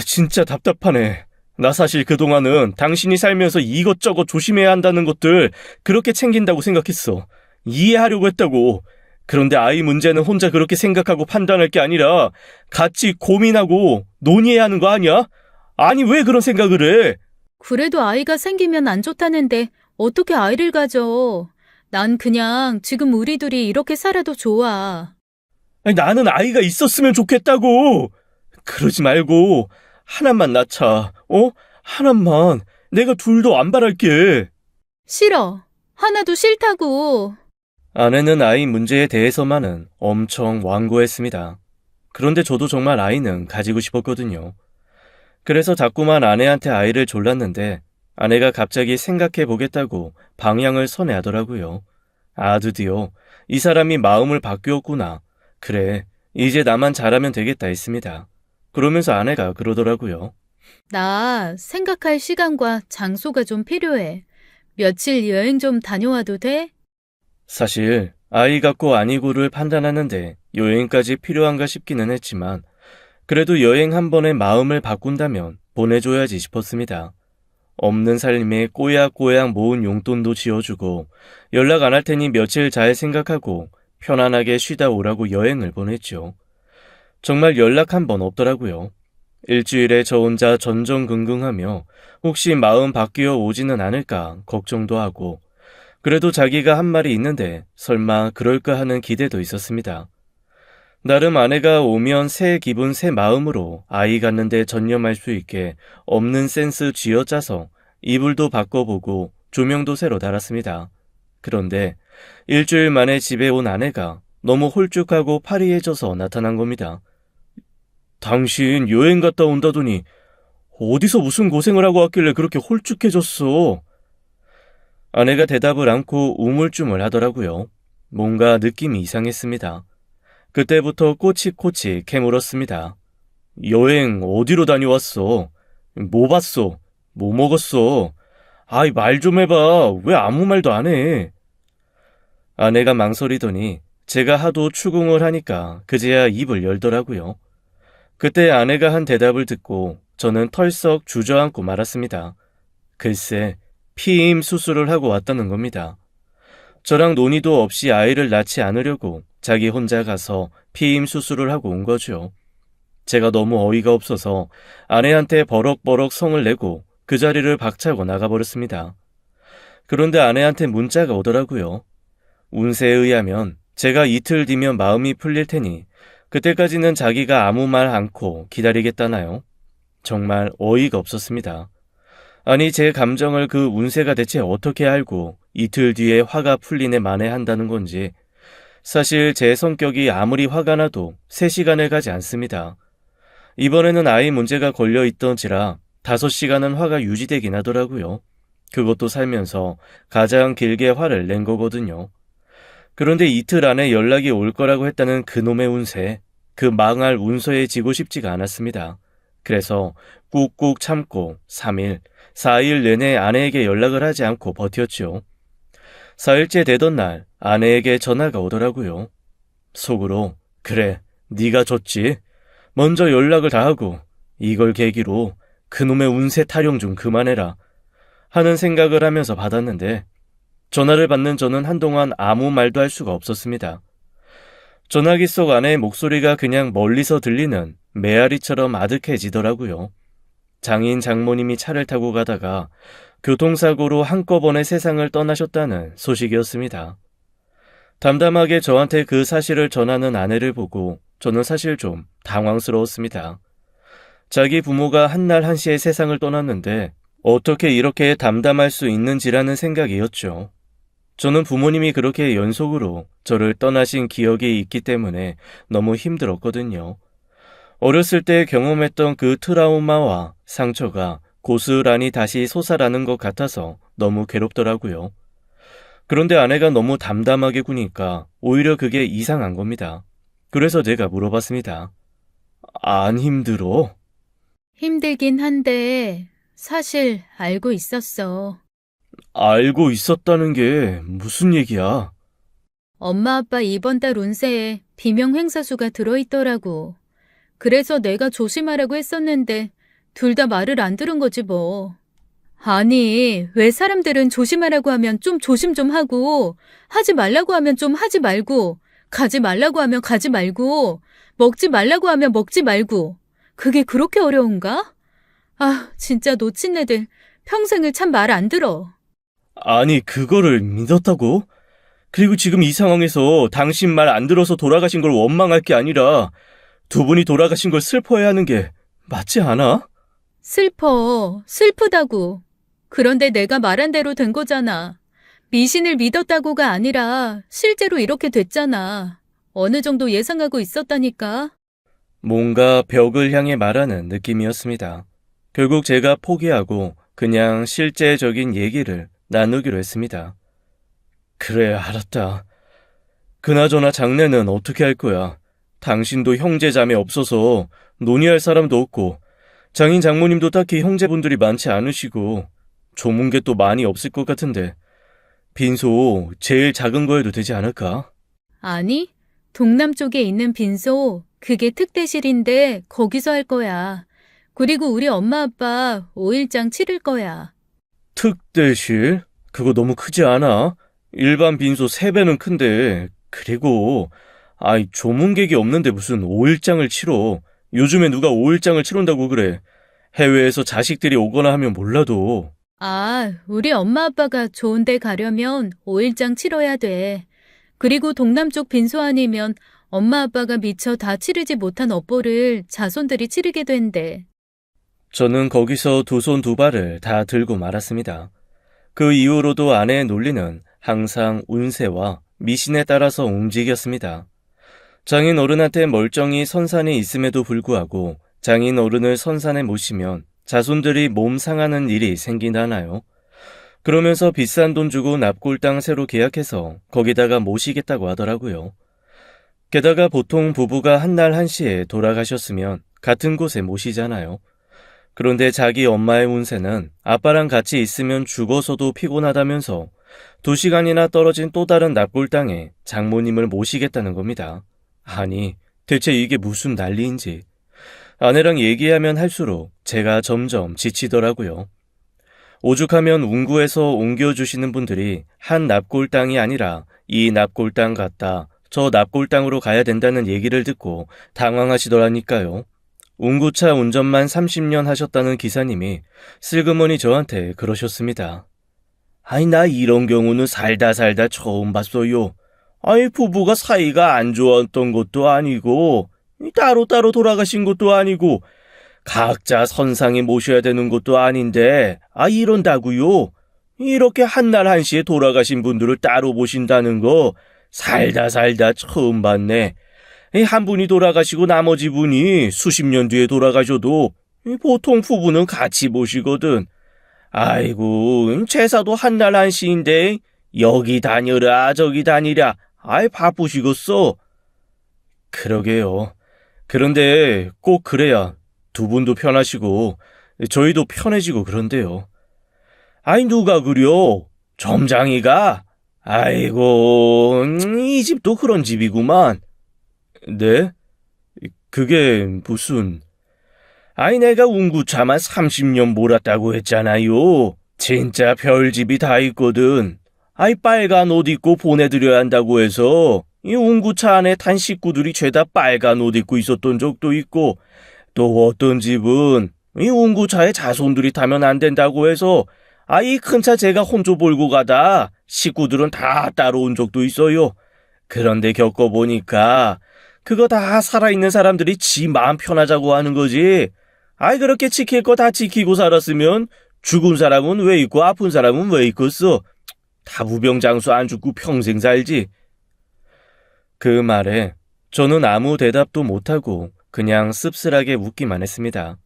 Speaker 1: 진짜 답답하네. 나 사실 그동안은 당신이 살면서 이것저것 조심해야 한다는 것들 그렇게 챙긴다고 생각했어. 이해하려고 했다고. 그런데 아이 문제는 혼자 그렇게 생각하고 판단할 게 아니라 같이 고민하고 논의해야 하는 거 아니야? 아니, 왜 그런 생각을 해?
Speaker 2: 그래도 아이가 생기면 안 좋다는데 어떻게 아이를 가져? 난 그냥 지금 우리 둘이 이렇게 살아도 좋아.
Speaker 1: 아니, 나는 아이가 있었으면 좋겠다고. 그러지 말고 하나만 낳자. 하나만. 내가 둘도 안 바랄게.
Speaker 2: 싫어. 하나도 싫다고.
Speaker 1: 아내는 아이 문제에 대해서만은 엄청 완고했습니다. 그런데 저도 정말 아이는 가지고 싶었거든요. 그래서 자꾸만 아내한테 아이를 졸랐는데 아내가 갑자기 생각해 보겠다고 방향을 선회하더라고요. 드디어 이 사람이 마음을 바뀌었구나. 그래, 이제 나만 잘하면 되겠다 했습니다. 그러면서 아내가 그러더라고요.
Speaker 2: 나 생각할 시간과 장소가 좀 필요해. 며칠 여행 좀 다녀와도 돼?
Speaker 1: 사실 아이 같고 아니고를 판단하는데 여행까지 필요한가 싶기는 했지만 그래도 여행 한 번에 마음을 바꾼다면 보내줘야지 싶었습니다. 없는 살림에 꼬약꼬약 모은 용돈도 지어주고 연락 안 할 테니 며칠 잘 생각하고 편안하게 쉬다 오라고 여행을 보냈죠. 정말 연락 한 번 없더라고요. 일주일에 저 혼자 전전긍긍하며 혹시 마음 바뀌어 오지는 않을까 걱정도 하고 그래도 자기가 한 말이 있는데 설마 그럴까 하는 기대도 있었습니다. 나름 아내가 오면 새 기분 새 마음으로 아이 갖는데 전념할 수 있게 없는 센스 쥐어짜서 이불도 바꿔보고 조명도 새로 달았습니다. 그런데 일주일 만에 집에 온 아내가 너무 홀쭉하고 파리해져서 나타난 겁니다. 당신 여행 갔다 온다더니 어디서 무슨 고생을 하고 왔길래 그렇게 홀쭉해졌어? 아내가 대답을 않고 우물쭈물 하더라고요. 뭔가 느낌이 이상했습니다. 그때부터 꼬치꼬치 캐물었습니다. 여행 어디로 다녀왔어? 뭐 봤어? 뭐 먹었어? 말 좀 해봐. 왜 아무 말도 안 해? 아내가 망설이더니 제가 하도 추궁을 하니까 그제야 입을 열더라고요. 그때 아내가 한 대답을 듣고 저는 털썩 주저앉고 말았습니다. 글쎄, 피임 수술을 하고 왔다는 겁니다. 저랑 논의도 없이 아이를 낳지 않으려고 자기 혼자 가서 피임 수술을 하고 온 거죠. 제가 너무 어이가 없어서 아내한테 버럭버럭 성을 내고 그 자리를 박차고 나가버렸습니다. 그런데 아내한테 문자가 오더라고요. 운세에 의하면 제가 이틀 뒤면 마음이 풀릴 테니 그때까지는 자기가 아무 말 않고 기다리겠다나요? 정말 어이가 없었습니다. 아니, 제 감정을 그 운세가 대체 어떻게 알고 이틀 뒤에 화가 풀리네 만회한다는 건지. 사실 제 성격이 아무리 화가 나도 3시간을 가지 않습니다. 이번에는 아이 문제가 걸려있던지라 5시간은 화가 유지되긴 하더라고요. 그것도 살면서 가장 길게 화를 낸 거거든요. 그런데 이틀 안에 연락이 올 거라고 했다는 그놈의 운세, 그 망할 운서에 지고 싶지가 않았습니다. 그래서 꾹꾹 참고 3일, 4일 내내 아내에게 연락을 하지 않고 버텼죠. 4일째 되던 날 아내에게 전화가 오더라고요. 속으로 그래, 네가 줬지. 먼저 연락을 다 하고 이걸 계기로 그놈의 운세 타령 좀 그만해라 하는 생각을 하면서 받았는데 전화를 받는 저는 한동안 아무 말도 할 수가 없었습니다. 전화기 속 아내의 목소리가 그냥 멀리서 들리는 메아리처럼 아득해지더라고요. 장인 장모님이 차를 타고 가다가 교통사고로 한꺼번에 세상을 떠나셨다는 소식이었습니다. 담담하게 저한테 그 사실을 전하는 아내를 보고 저는 사실 좀 당황스러웠습니다. 자기 부모가 한날 한시에 세상을 떠났는데 어떻게 이렇게 담담할 수 있는지라는 생각이었죠. 저는 부모님이 그렇게 연속으로 저를 떠나신 기억이 있기 때문에 너무 힘들었거든요. 어렸을 때 경험했던 그 트라우마와 상처가 고스란히 다시 솟아나는 것 같아서 너무 괴롭더라고요. 그런데 아내가 너무 담담하게 구니까 오히려 그게 이상한 겁니다. 그래서 제가 물어봤습니다. 안 힘들어?
Speaker 2: 힘들긴 한데 사실 알고 있었어.
Speaker 1: 알고 있었다는 게 무슨 얘기야?
Speaker 2: 엄마 아빠 이번 달 운세에 비명 횡사수가 들어있더라고. 그래서 내가 조심하라고 했었는데 둘 다 말을 안 들은 거지 뭐. 아니, 왜 사람들은 조심하라고 하면 좀 조심 좀 하고, 하지 말라고 하면 좀 하지 말고, 가지 말라고 하면 가지 말고, 먹지 말라고 하면 먹지 말고. 그게 그렇게 어려운가? 아, 진짜 놓친 애들 평생을 참 말 안 들어.
Speaker 1: 아니, 그거를 믿었다고? 그리고 지금 이 상황에서 당신 말 안 들어서 돌아가신 걸 원망할 게 아니라 두 분이 돌아가신 걸 슬퍼해야 하는 게 맞지 않아?
Speaker 2: 슬프다고. 그런데 내가 말한 대로 된 거잖아. 미신을 믿었다고가 아니라 실제로 이렇게 됐잖아. 어느 정도 예상하고 있었다니까.
Speaker 1: 뭔가 벽을 향해 말하는 느낌이었습니다. 결국 제가 포기하고 그냥 실제적인 얘기를 나누기로 했습니다. 그래, 알았다. 그나저나 장례는 어떻게 할 거야? 당신도 형제 자매 없어서 논의할 사람도 없고 장인 장모님도 딱히 형제분들이 많지 않으시고 조문객도 많이 없을 것 같은데 빈소 제일 작은 거 해도 되지 않을까?
Speaker 2: 아니, 동남쪽에 있는 빈소, 그게 특대실인데 거기서 할 거야. 그리고 우리 엄마 아빠 5일장 치를 거야.
Speaker 1: 특대실? 그거 너무 크지 않아? 일반 빈소 3배는 큰데 그리고 조문객이 없는데 무슨 5일장을 치러. 요즘에 누가 5일장을 치른다고 그래. 해외에서 자식들이 오거나 하면 몰라도.
Speaker 2: 아, 우리 엄마 아빠가 좋은 데 가려면 5일장 치러야 돼. 그리고 동남쪽 빈소 아니면 엄마 아빠가 미처 다 치르지 못한 업보를 자손들이 치르게 된대.
Speaker 1: 저는 거기서 두 손 두 발을 다 들고 말았습니다. 그 이후로도 아내의 논리는 항상 운세와 미신에 따라서 움직였습니다. 장인 어른한테 멀쩡히 선산이 있음에도 불구하고 장인 어른을 선산에 모시면 자손들이 몸 상하는 일이 생긴다나요? 그러면서 비싼 돈 주고 납골 땅 새로 계약해서 거기다가 모시겠다고 하더라고요. 게다가 보통 부부가 한날 한시에 돌아가셨으면 같은 곳에 모시잖아요. 그런데 자기 엄마의 운세는 아빠랑 같이 있으면 죽어서도 피곤하다면서 2시간이나 떨어진 또 다른 납골 땅에 장모님을 모시겠다는 겁니다. 아니, 대체 이게 무슨 난리인지. 아내랑 얘기하면 할수록 제가 점점 지치더라고요. 오죽하면 운구에서 옮겨주시는 분들이 한 납골 땅이 아니라 이 납골 땅 갔다 저 납골 땅으로 가야 된다는 얘기를 듣고 당황하시더라니까요. 운구차 운전만 30년 하셨다는 기사님이 슬그머니 저한테 그러셨습니다. 아니, 나 이런 경우는 살다 처음 봤어요. 아니, 부부가 사이가 안 좋았던 것도 아니고 따로따로 돌아가신 것도 아니고 각자 선상에 모셔야 되는 것도 아닌데 이런다고요? 이렇게 한날 한시에 돌아가신 분들을 따로 보신다는 거 살다 처음 봤네. 한 분이 돌아가시고 나머지 분이 수십 년 뒤에 돌아가셔도 보통 부부는 같이 보시거든. 아이고, 제사도 한날 한시인데 여기 다녀라 저기 다니랴. 바쁘시겠어. 그러게요. 그런데 꼭 그래야 두 분도 편하시고 저희도 편해지고 그런데요. 누가 그려? 점장이가? 아이고, 이 집도 그런 집이구만. 네? 그게 무슨... 내가 운구차만 30년 몰았다고 했잖아요. 진짜 별집이 다 있거든. 빨간 옷 입고 보내드려야 한다고 해서 이 운구차 안에 탄 식구들이 죄다 빨간 옷 입고 있었던 적도 있고, 또 어떤 집은 이 운구차에 자손들이 타면 안 된다고 해서 이 큰 차 제가 혼조 몰고 가다 식구들은 다 따라온 적도 있어요. 그런데 겪어보니까 그거 다 살아있는 사람들이 지 마음 편하자고 하는 거지. 그렇게 지킬 거 다 지키고 살았으면 죽은 사람은 왜 있고 아픈 사람은 왜 있겠어? 다 무병장수 안 죽고 평생 살지. 그 말에 저는 아무 대답도 못하고 그냥 씁쓸하게 묻기만 했습니다.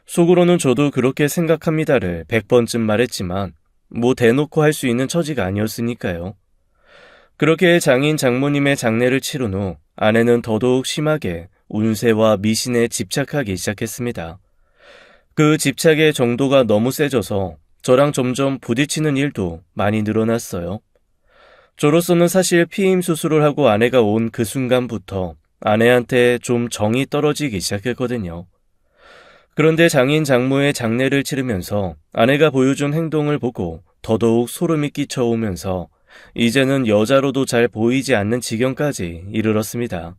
Speaker 1: 속으로는 저도 그렇게 생각합니다를 100번쯤 말했지만 뭐 대놓고 할 수 있는 처지가 아니었으니까요. 그렇게 장인 장모님의 장례를 치른 후 아내는 더더욱 심하게 운세와 미신에 집착하기 시작했습니다. 그 집착의 정도가 너무 세져서 저랑 점점 부딪히는 일도 많이 늘어났어요. 저로서는 사실 피임 수술을 하고 아내가 온 그 순간부터 아내한테 좀 정이 떨어지기 시작했거든요. 그런데 장인 장모의 장례를 치르면서 아내가 보여준 행동을 보고 더더욱 소름이 끼쳐오면서 이제는 여자로도 잘 보이지 않는 지경까지 이르렀습니다.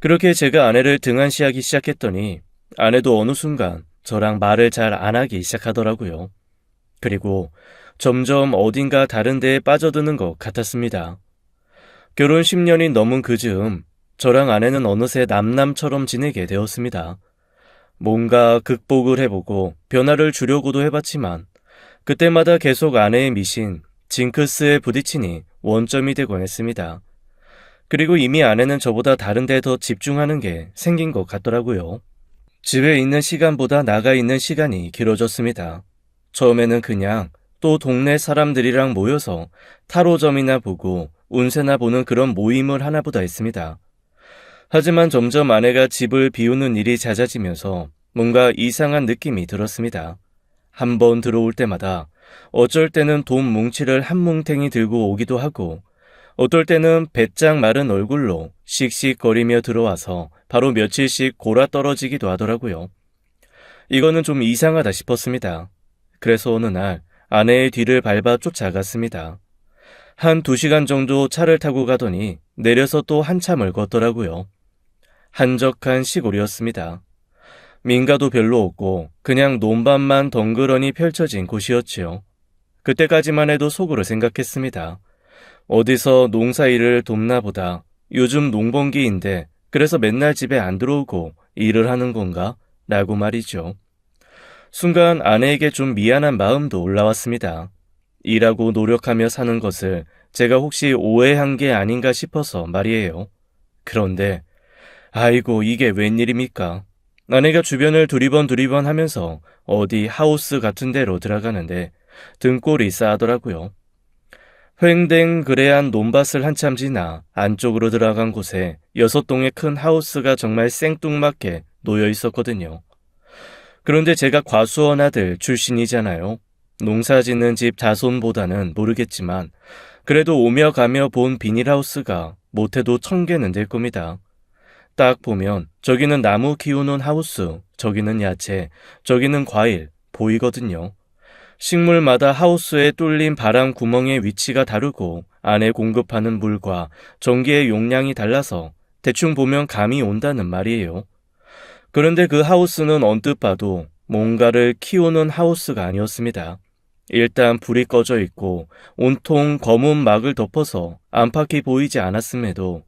Speaker 1: 그렇게 제가 아내를 등한시하기 시작했더니 아내도 어느 순간 저랑 말을 잘 안 하기 시작하더라고요. 그리고 점점 어딘가 다른 데에 빠져드는 것 같았습니다. 결혼 10년이 넘은 그 즈음 저랑 아내는 어느새 남남처럼 지내게 되었습니다. 뭔가 극복을 해보고 변화를 주려고도 해봤지만 그때마다 계속 아내의 미신, 징크스에 부딪히니 원점이 되곤 했습니다. 그리고 이미 아내는 저보다 다른 데 더 집중하는 게 생긴 것 같더라고요. 집에 있는 시간보다 나가 있는 시간이 길어졌습니다. 처음에는 그냥 또 동네 사람들이랑 모여서 타로점이나 보고 운세나 보는 그런 모임을 하나보다 했습니다. 하지만 점점 아내가 집을 비우는 일이 잦아지면서 뭔가 이상한 느낌이 들었습니다. 한 번 들어올 때마다 어쩔 때는 돈 뭉치를 한 뭉탱이 들고 오기도 하고 어떨 때는 배짱 마른 얼굴로 씩씩거리며 들어와서 바로 며칠씩 골아 떨어지기도 하더라고요. 이거는 좀 이상하다 싶었습니다. 그래서 어느 날 아내의 뒤를 밟아 쫓아갔습니다. 한 2시간 정도 차를 타고 가더니 내려서 또 한참을 걷더라고요. 한적한 시골이었습니다. 민가도 별로 없고 그냥 논밭만 덩그러니 펼쳐진 곳이었지요. 그때까지만 해도 속으로 생각했습니다. 어디서 농사일을 돕나 보다. 요즘 농번기인데 그래서 맨날 집에 안 들어오고 일을 하는 건가? 라고 말이죠. 순간 아내에게 좀 미안한 마음도 올라왔습니다. 일하고 노력하며 사는 것을 제가 혹시 오해한 게 아닌가 싶어서 말이에요. 그런데 아이고 이게 웬일입니까? 아내가 주변을 두리번 하면서 어디 하우스 같은 데로 들어가는데 등골이 싸하더라고요. 횡댕 그레한 논밭을 한참 지나 안쪽으로 들어간 곳에 6동의 큰 하우스가 정말 생뚱맞게 놓여 있었거든요. 그런데 제가 과수원 아들 출신이잖아요. 농사 짓는 집 자손보다는 모르겠지만 그래도 오며 가며 본 비닐하우스가 못해도 1000개는 될 겁니다. 딱 보면 저기는 나무 키우는 하우스, 저기는 야채, 저기는 과일 보이거든요. 식물마다 하우스에 뚫린 바람 구멍의 위치가 다르고 안에 공급하는 물과 전기의 용량이 달라서 대충 보면 감이 온다는 말이에요. 그런데 그 하우스는 언뜻 봐도 뭔가를 키우는 하우스가 아니었습니다. 일단 불이 꺼져 있고 온통 검은 막을 덮어서 안팎이 보이지 않았음에도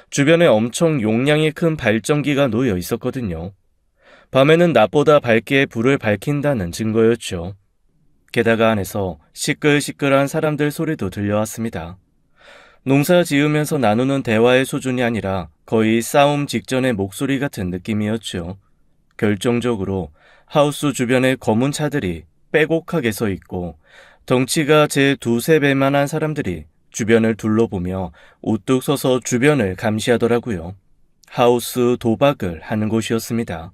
Speaker 1: 주변에 엄청 용량이 큰 발전기가 놓여 있었거든요. 밤에는 낮보다 밝게 불을 밝힌다는 증거였죠. 게다가 안에서 시끌시끌한 사람들 소리도 들려왔습니다. 농사 지으면서 나누는 대화의 수준이 아니라 거의 싸움 직전의 목소리 같은 느낌이었죠. 결정적으로 하우스 주변에 검은 차들이 빼곡하게 서 있고 덩치가 제 2~3배만한 사람들이 주변을 둘러보며 우뚝 서서 주변을 감시하더라고요. 하우스 도박을 하는 곳이었습니다.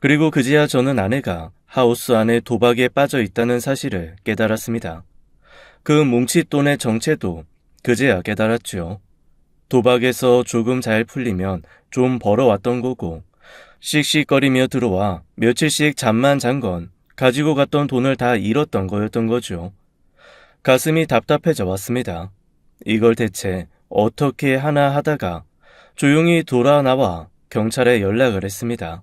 Speaker 1: 그리고 그제야 저는 아내가 하우스 안에 도박에 빠져 있다는 사실을 깨달았습니다. 그 뭉칫돈의 정체도 그제야 깨달았죠. 도박에서 조금 잘 풀리면 좀 벌어왔던 거고 씩씩거리며 들어와 며칠씩 잠만 잔 건 가지고 갔던 돈을 다 잃었던 거였던 거죠. 가슴이 답답해져 왔습니다. 이걸 대체 어떻게 하나 하다가 조용히 돌아 나와 경찰에 연락을 했습니다.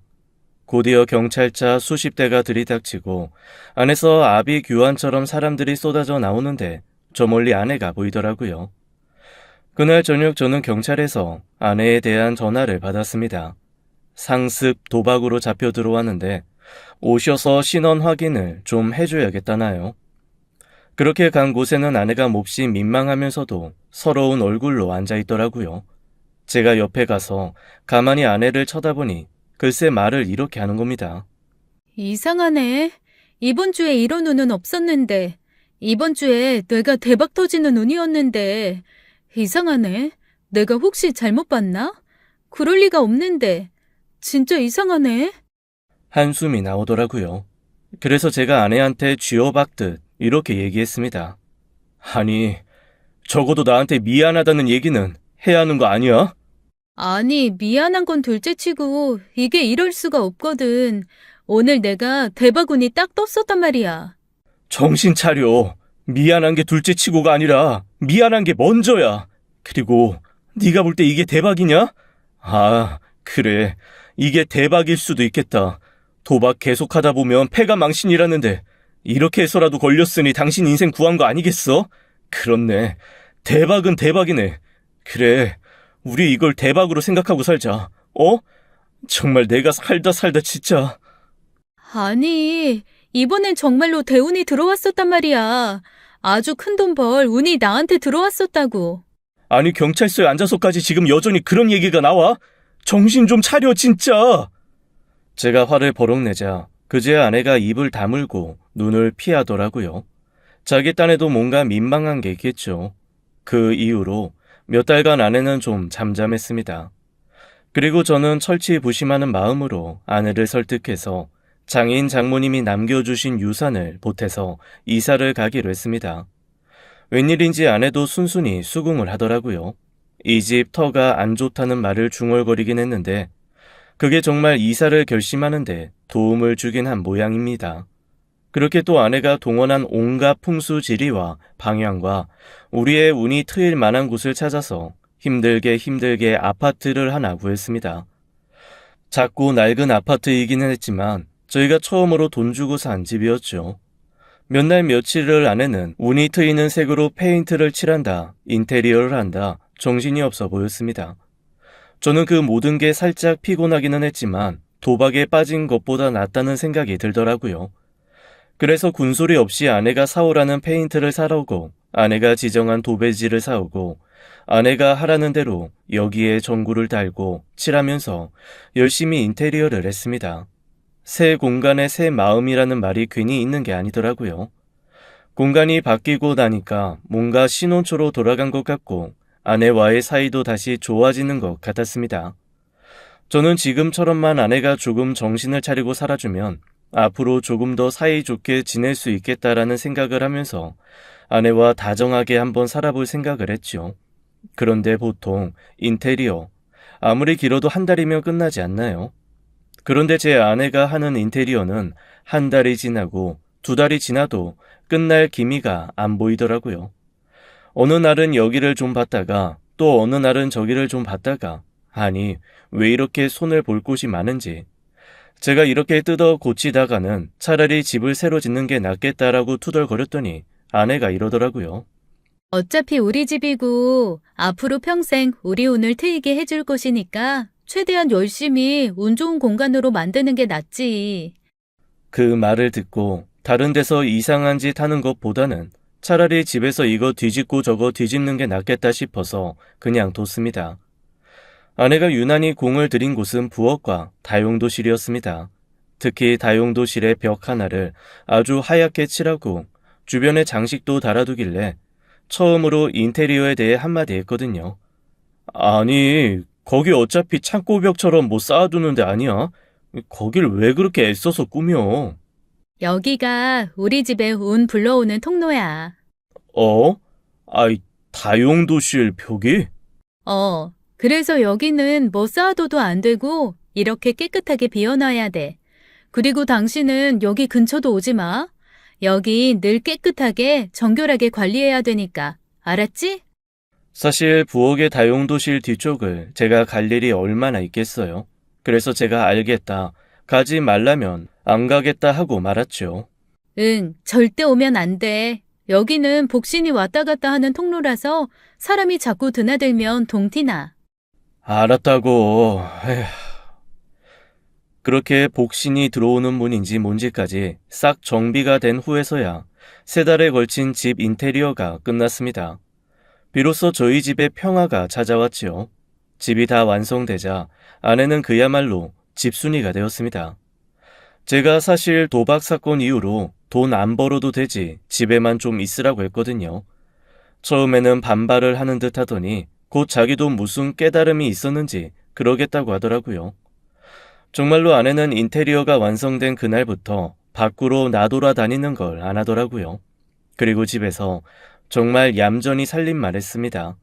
Speaker 1: 곧이어 경찰차 수십 대가 들이닥치고 안에서 아비 규환처럼 사람들이 쏟아져 나오는데 저 멀리 아내가 보이더라고요. 그날 저녁 저는 경찰에서 아내에 대한 전화를 받았습니다. 상습 도박으로 잡혀 들어왔는데 오셔서 신원 확인을 좀 해줘야겠다나요. 그렇게 간 곳에는 아내가 몹시 민망하면서도 서러운 얼굴로 앉아있더라고요. 제가 옆에 가서 가만히 아내를 쳐다보니 글쎄 말을 이렇게 하는 겁니다.
Speaker 2: 이상하네. 이번 주에 이런 운은 없었는데, 이번 주에 내가 대박 터지는 운이었는데, 이상하네. 내가 혹시 잘못 봤나? 그럴 리가 없는데, 진짜 이상하네.
Speaker 1: 한숨이 나오더라고요. 그래서 제가 아내한테 쥐어박듯 이렇게 얘기했습니다. 아니, 적어도 나한테 미안하다는 얘기는 해야 하는 거 아니야?
Speaker 2: 아니, 미안한 건 둘째치고 이게 이럴 수가 없거든. 오늘 내가 대박운이 딱 떴었단 말이야.
Speaker 1: 정신 차려. 미안한 게 둘째 치고가 아니라 미안한 게 먼저야. 그리고 네가 볼 때 이게 대박이냐? 아, 그래. 이게 대박일 수도 있겠다. 도박 계속하다 보면 패가 망신이라는데 이렇게 해서라도 걸렸으니 당신 인생 구한 거 아니겠어? 그렇네. 대박은 대박이네. 그래. 우리 이걸 대박으로 생각하고 살자. 어? 정말 내가 살다 진짜.
Speaker 2: 아니, 이번엔 정말로 대운이 들어왔었단 말이야. 아주 큰 돈 벌 운이 나한테 들어왔었다고.
Speaker 1: 아니 경찰서에 앉아서까지 지금 여전히 그런 얘기가 나와? 정신 좀 차려 진짜. 제가 화를 버럭 내자 그제야 아내가 입을 다물고 눈을 피하더라고요. 자기 딴에도 뭔가 민망한 게 있겠죠. 그 이후로 몇 달간 아내는 좀 잠잠했습니다. 그리고 저는 철치부심하는 마음으로 아내를 설득해서 장인 장모님이 남겨주신 유산을 보태서 이사를 가기로 했습니다. 웬일인지 아내도 순순히 수긍을 하더라고요. 이 집 터가 안 좋다는 말을 중얼거리긴 했는데 그게 정말 이사를 결심하는데 도움을 주긴 한 모양입니다. 그렇게 또 아내가 동원한 온갖 풍수지리와 방향과 우리의 운이 트일 만한 곳을 찾아서 힘들게 아파트를 하나 구했습니다. 작고 낡은 아파트이기는 했지만 저희가 처음으로 돈 주고 산 집이었죠. 몇 날 며칠을 아내는 운이 트이는 색으로 페인트를 칠한다, 인테리어를 한다, 정신이 없어 보였습니다. 저는 그 모든 게 살짝 피곤하기는 했지만 도박에 빠진 것보다 낫다는 생각이 들더라고요. 그래서 군소리 없이 아내가 사오라는 페인트를 사러 오고 아내가 지정한 도배지를 사오고 아내가 하라는 대로 여기에 전구를 달고 칠하면서 열심히 인테리어를 했습니다. 새 공간에 새 마음이라는 말이 괜히 있는 게 아니더라고요. 공간이 바뀌고 나니까 뭔가 신혼초로 돌아간 것 같고 아내와의 사이도 다시 좋아지는 것 같았습니다. 저는 지금처럼만 아내가 조금 정신을 차리고 살아주면 앞으로 조금 더 사이좋게 지낼 수 있겠다라는 생각을 하면서 아내와 다정하게 한번 살아볼 생각을 했죠. 그런데 보통 인테리어, 아무리 길어도 한 달이면 끝나지 않나요? 그런데 제 아내가 하는 인테리어는 한 달이 지나고 두 달이 지나도 끝날 기미가 안 보이더라고요. 어느 날은 여기를 좀 봤다가 또 어느 날은 저기를 좀 봤다가 아니 왜 이렇게 손을 볼 곳이 많은지 제가 이렇게 뜯어 고치다가는 차라리 집을 새로 짓는 게 낫겠다라고 투덜거렸더니 아내가 이러더라고요.
Speaker 2: 어차피 우리 집이고 앞으로 평생 우리 운을 트이게 해줄 곳이니까 최대한 열심히 운 좋은 공간으로 만드는 게 낫지.
Speaker 1: 그 말을 듣고 다른 데서 이상한 짓 하는 것보다는 차라리 집에서 이거 뒤집고 저거 뒤집는 게 낫겠다 싶어서 그냥 뒀습니다. 아내가 유난히 공을 들인 곳은 부엌과 다용도실이었습니다. 특히 다용도실의 벽 하나를 아주 하얗게 칠하고 주변에 장식도 달아두길래 처음으로 인테리어에 대해 한마디 했거든요. 아니, 거기 어차피 창고벽처럼 뭐 쌓아두는 데 아니야? 거길 왜 그렇게 애써서 꾸며?
Speaker 2: 여기가 우리 집에 운 불러오는 통로야.
Speaker 1: 어? 아이, 다용도실 벽이?
Speaker 2: 그래서 여기는 뭐 쌓아둬도 안 되고 이렇게 깨끗하게 비워놔야 돼. 그리고 당신은 여기 근처도 오지 마. 여기 늘 깨끗하게 정결하게 관리해야 되니까. 알았지?
Speaker 1: 사실 부엌의 다용도실 뒤쪽을 제가 갈 일이 얼마나 있겠어요. 그래서 제가 알겠다, 가지 말라면 안 가겠다 하고 말았죠.
Speaker 2: 응, 절대 오면 안 돼. 여기는 복신이 왔다 갔다 하는 통로라서 사람이 자꾸 드나들면 동티나.
Speaker 1: 알았다고. 에휴. 그렇게 복신이 들어오는 문인지 뭔지까지 싹 정비가 된 후에서야 3달에 걸친 집 인테리어가 끝났습니다. 비로소 저희 집에 평화가 찾아왔지요. 집이 다 완성되자 아내는 그야말로 집순이가 되었습니다. 제가 사실 도박 사건 이후로 돈 안 벌어도 되지 집에만 좀 있으라고 했거든요. 처음에는 반발을 하는 듯 하더니 곧 자기도 무슨 깨달음이 있었는지 그러겠다고 하더라고요. 정말로 아내는 인테리어가 완성된 그날부터 밖으로 나돌아다니는 걸 안 하더라고요. 그리고 집에서 정말 얌전히 살림만 했습니다.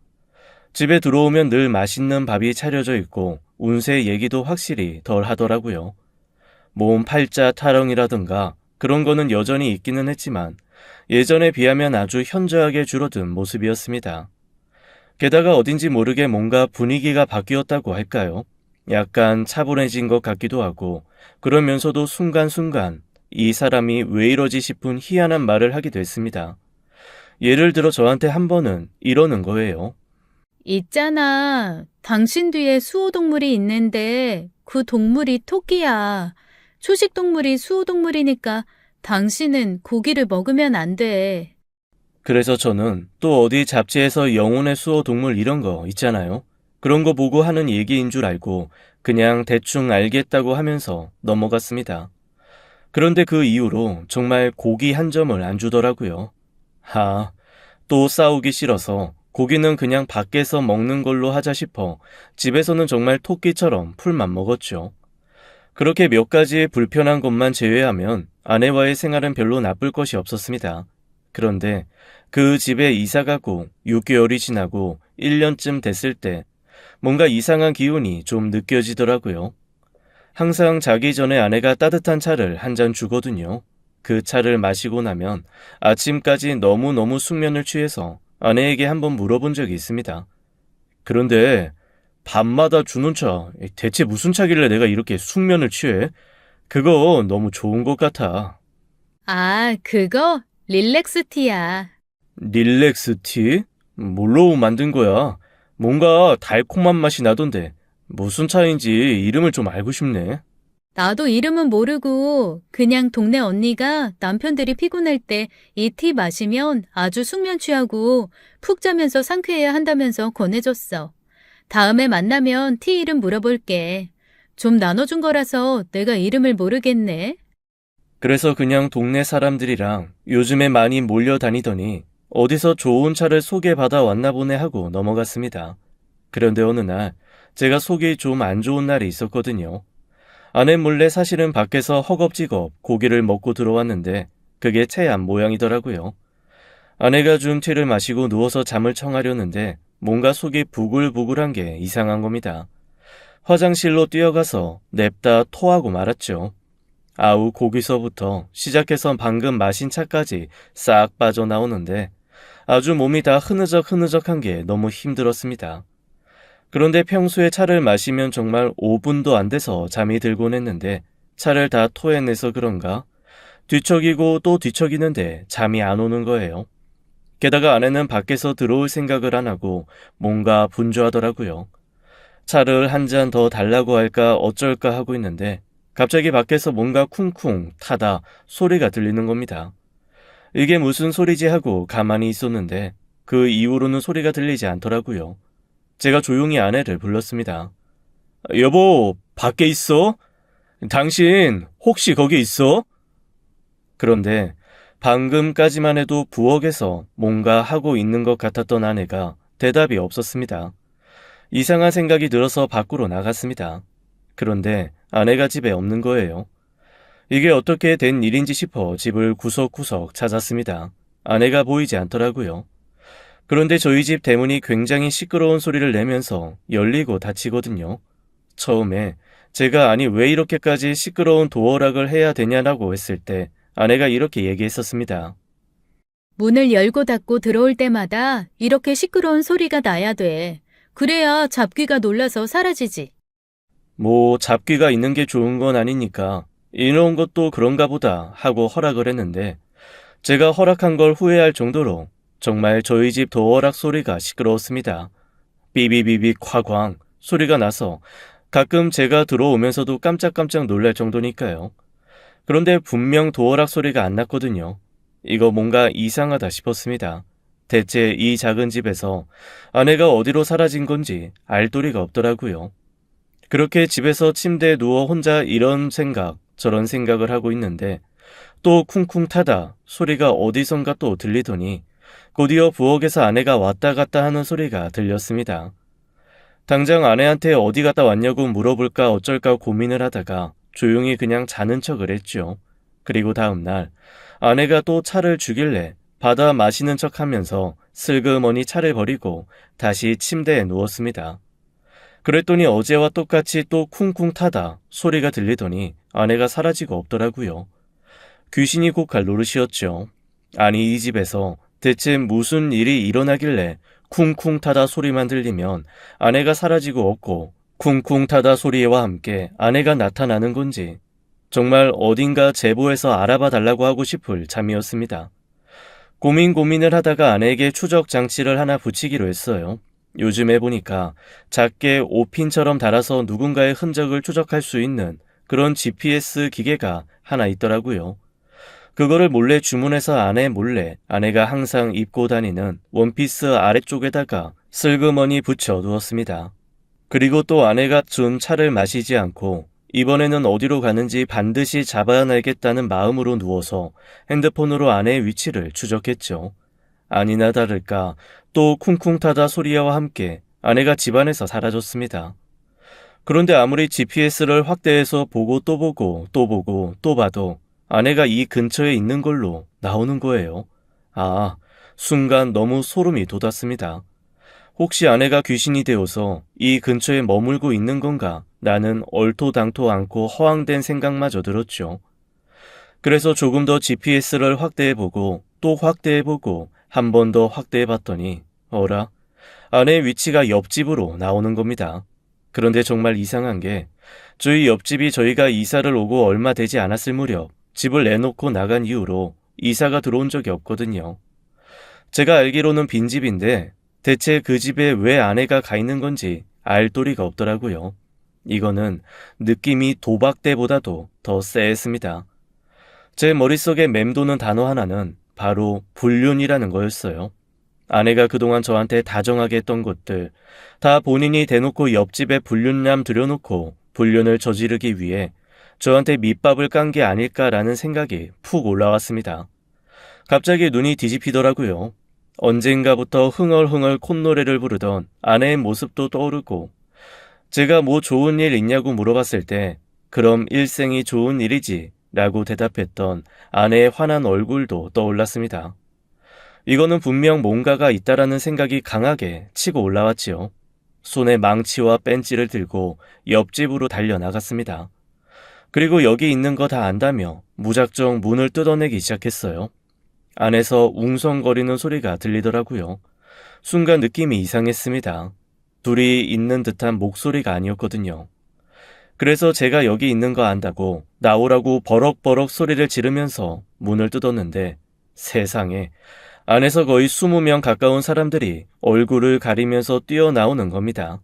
Speaker 1: 집에 들어오면 늘 맛있는 밥이 차려져 있고 운세 얘기도 확실히 덜 하더라고요. 몸 팔자 타령이라든가 그런 거는 여전히 있기는 했지만 예전에 비하면 아주 현저하게 줄어든 모습이었습니다. 게다가 어딘지 모르게 뭔가 분위기가 바뀌었다고 할까요? 약간 차분해진 것 같기도 하고 그러면서도 순간순간 이 사람이 왜 이러지 싶은 희한한 말을 하게 됐습니다. 예를 들어 저한테 한 번은 이러는 거예요.
Speaker 2: 있잖아. 당신 뒤에 수호동물이 있는데 그 동물이 토끼야. 초식동물이 수호동물이니까 당신은 고기를 먹으면 안 돼.
Speaker 1: 그래서 저는 또 어디 잡지에서 영혼의 수호 동물 이런 거 있잖아요. 그런 거 보고 하는 얘기인 줄 알고 그냥 대충 알겠다고 하면서 넘어갔습니다. 그런데 그 이후로 정말 고기 한 점을 안 주더라고요. 또 싸우기 싫어서 고기는 그냥 밖에서 먹는 걸로 하자 싶어 집에서는 정말 토끼처럼 풀만 먹었죠. 그렇게 몇 가지 불편한 것만 제외하면 아내와의 생활은 별로 나쁠 것이 없었습니다. 그런데 그 집에 이사 가고 6개월이 지나고 1년쯤 됐을 때 뭔가 이상한 기운이 좀 느껴지더라고요. 항상 자기 전에 아내가 따뜻한 차를 한 잔 주거든요. 그 차를 마시고 나면 아침까지 너무너무 숙면을 취해서 아내에게 한번 물어본 적이 있습니다. 그런데 밤마다 주는 차, 대체 무슨 차길래 내가 이렇게 숙면을 취해? 그거 너무 좋은 것 같아.
Speaker 2: 아, 그거 릴렉스티야.
Speaker 1: 릴렉스 티? 뭘로 만든 거야? 뭔가 달콤한 맛이 나던데 무슨 차인지 이름을 좀 알고 싶네.
Speaker 2: 나도 이름은 모르고 그냥 동네 언니가 남편들이 피곤할 때 이 티 마시면 아주 숙면 취하고 푹 자면서 상쾌해야 한다면서 권해줬어. 다음에 만나면 티 이름 물어볼게. 좀 나눠준 거라서 내가 이름을 모르겠네.
Speaker 1: 그래서 그냥 동네 사람들이랑 요즘에 많이 몰려다니더니 어디서 좋은 차를 소개받아 왔나 보네 하고 넘어갔습니다. 그런데 어느 날 제가 속이 좀 안 좋은 날이 있었거든요. 아내 몰래 사실은 밖에서 허겁지겁 고기를 먹고 들어왔는데 그게 체한 모양이더라고요. 아내가 준 티를 마시고 누워서 잠을 청하려는데 뭔가 속이 부글부글한 게 이상한 겁니다. 화장실로 뛰어가서 냅다 토하고 말았죠. 아우 고기서부터 시작해서 방금 마신 차까지 싹 빠져나오는데 아주 몸이 다 흐느적흐느적한 게 너무 힘들었습니다. 그런데 평소에 차를 마시면 정말 5분도 안 돼서 잠이 들곤 했는데 차를 다 토해내서 그런가? 뒤척이고 또 뒤척이는데 잠이 안 오는 거예요. 게다가 아내는 밖에서 들어올 생각을 안 하고 뭔가 분주하더라고요. 차를 한 잔 더 달라고 할까 어쩔까 하고 있는데 갑자기 밖에서 뭔가 쿵쿵 타다 소리가 들리는 겁니다. 이게 무슨 소리지 하고 가만히 있었는데 그 이후로는 소리가 들리지 않더라고요. 제가 조용히 아내를 불렀습니다. 여보, 밖에 있어? 당신 혹시 거기 있어? 그런데 방금까지만 해도 부엌에서 뭔가 하고 있는 것 같았던 아내가 대답이 없었습니다. 이상한 생각이 들어서 밖으로 나갔습니다. 그런데 아내가 집에 없는 거예요. 이게 어떻게 된 일인지 싶어 집을 구석구석 찾았습니다. 아내가 보이지 않더라고요. 그런데 저희 집 대문이 굉장히 시끄러운 소리를 내면서 열리고 닫히거든요. 처음에 제가 아니 왜 이렇게까지 시끄러운 도어락을 해야 되냐라고 했을 때 아내가 이렇게 얘기했었습니다.
Speaker 2: 문을 열고 닫고 들어올 때마다 이렇게 시끄러운 소리가 나야 돼. 그래야 잡귀가 놀라서 사라지지.
Speaker 1: 뭐 잡귀가 있는 게 좋은 건 아니니까 이런 것도 그런가 보다 하고 허락을 했는데 제가 허락한 걸 후회할 정도로 정말 저희 집 도어락 소리가 시끄러웠습니다. 삐비비비 콱광 소리가 나서 가끔 제가 들어오면서도 깜짝깜짝 놀랄 정도니까요. 그런데 분명 도어락 소리가 안 났거든요. 이거 뭔가 이상하다 싶었습니다. 대체 이 작은 집에서 아내가 어디로 사라진 건지 알 도리가 없더라고요. 그렇게 집에서 침대에 누워 혼자 이런 생각, 저런 생각을 하고 있는데 또 쿵쿵 타다 소리가 어디선가 또 들리더니 곧이어 부엌에서 아내가 왔다 갔다 하는 소리가 들렸습니다. 당장 아내한테 어디 갔다 왔냐고 물어볼까 어쩔까 고민을 하다가 조용히 그냥 자는 척을 했죠. 그리고 다음날 아내가 또 차를 주길래 받아 마시는 척 하면서 슬그머니 차를 버리고 다시 침대에 누웠습니다. 그랬더니 어제와 똑같이 또 쿵쿵 타다 소리가 들리더니 아내가 사라지고 없더라고요. 귀신이 곧 갈 노릇이었죠. 아니 이 집에서 대체 무슨 일이 일어나길래 쿵쿵 타다 소리만 들리면 아내가 사라지고 없고 쿵쿵 타다 소리와 함께 아내가 나타나는 건지 정말 어딘가 제보해서 알아봐 달라고 하고 싶을 참이었습니다. 고민을 하다가 아내에게 추적 장치를 하나 붙이기로 했어요. 요즘에 보니까 작게 5핀처럼 달아서 누군가의 흔적을 추적할 수 있는 그런 GPS 기계가 하나 있더라고요. 그거를 몰래 주문해서 아내 몰래 아내가 항상 입고 다니는 원피스 아래쪽에다가 슬그머니 붙여 두었습니다. 그리고 또 아내가 준 차를 마시지 않고 이번에는 어디로 가는지 반드시 잡아내겠다는 마음으로 누워서 핸드폰으로 아내의 위치를 추적했죠. 아니나 다를까 또 쿵쿵 타다 소리와 함께 아내가 집안에서 사라졌습니다. 그런데 아무리 GPS를 확대해서 보고 또 보고 또 보고 또 봐도 아내가 이 근처에 있는 걸로 나오는 거예요. 아, 순간 너무 소름이 돋았습니다. 혹시 아내가 귀신이 되어서 이 근처에 머물고 있는 건가? 나는 얼토당토 않고 허황된 생각마저 들었죠. 그래서 조금 더 GPS를 확대해보고 또 확대해보고 한 번 더 확대해봤더니 어라? 아내의 위치가 옆집으로 나오는 겁니다. 그런데 정말 이상한 게 저희 옆집이 저희가 이사를 오고 얼마 되지 않았을 무렵 집을 내놓고 나간 이후로 이사가 들어온 적이 없거든요. 제가 알기로는 빈집인데 대체 그 집에 왜 아내가 가 있는 건지 알 도리가 없더라고요. 이거는 느낌이 도박대보다도 더 쎄했습니다. 제 머릿속에 맴도는 단어 하나는 바로 불륜이라는 거였어요. 아내가 그동안 저한테 다정하게 했던 것들 다 본인이 대놓고 옆집에 불륜남 들여놓고 불륜을 저지르기 위해 저한테 밑밥을 깐 게 아닐까라는 생각이 푹 올라왔습니다. 갑자기 눈이 뒤집히더라고요. 언젠가부터 흥얼흥얼 콧노래를 부르던 아내의 모습도 떠오르고 제가 뭐 좋은 일 있냐고 물어봤을 때 그럼 일생이 좋은 일이지 라고 대답했던 아내의 환한 얼굴도 떠올랐습니다. 이거는 분명 뭔가가 있다라는 생각이 강하게 치고 올라왔지요. 손에 망치와 벤치를 들고 옆집으로 달려나갔습니다. 그리고 여기 있는 거 다 안다며 무작정 문을 뜯어내기 시작했어요. 안에서 웅성거리는 소리가 들리더라고요. 순간 느낌이 이상했습니다. 둘이 있는 듯한 목소리가 아니었거든요. 그래서 제가 여기 있는 거 안다고 나오라고 버럭버럭 소리를 지르면서 문을 뜯었는데 세상에 안에서 거의 20명 가까운 사람들이 얼굴을 가리면서 뛰어나오는 겁니다.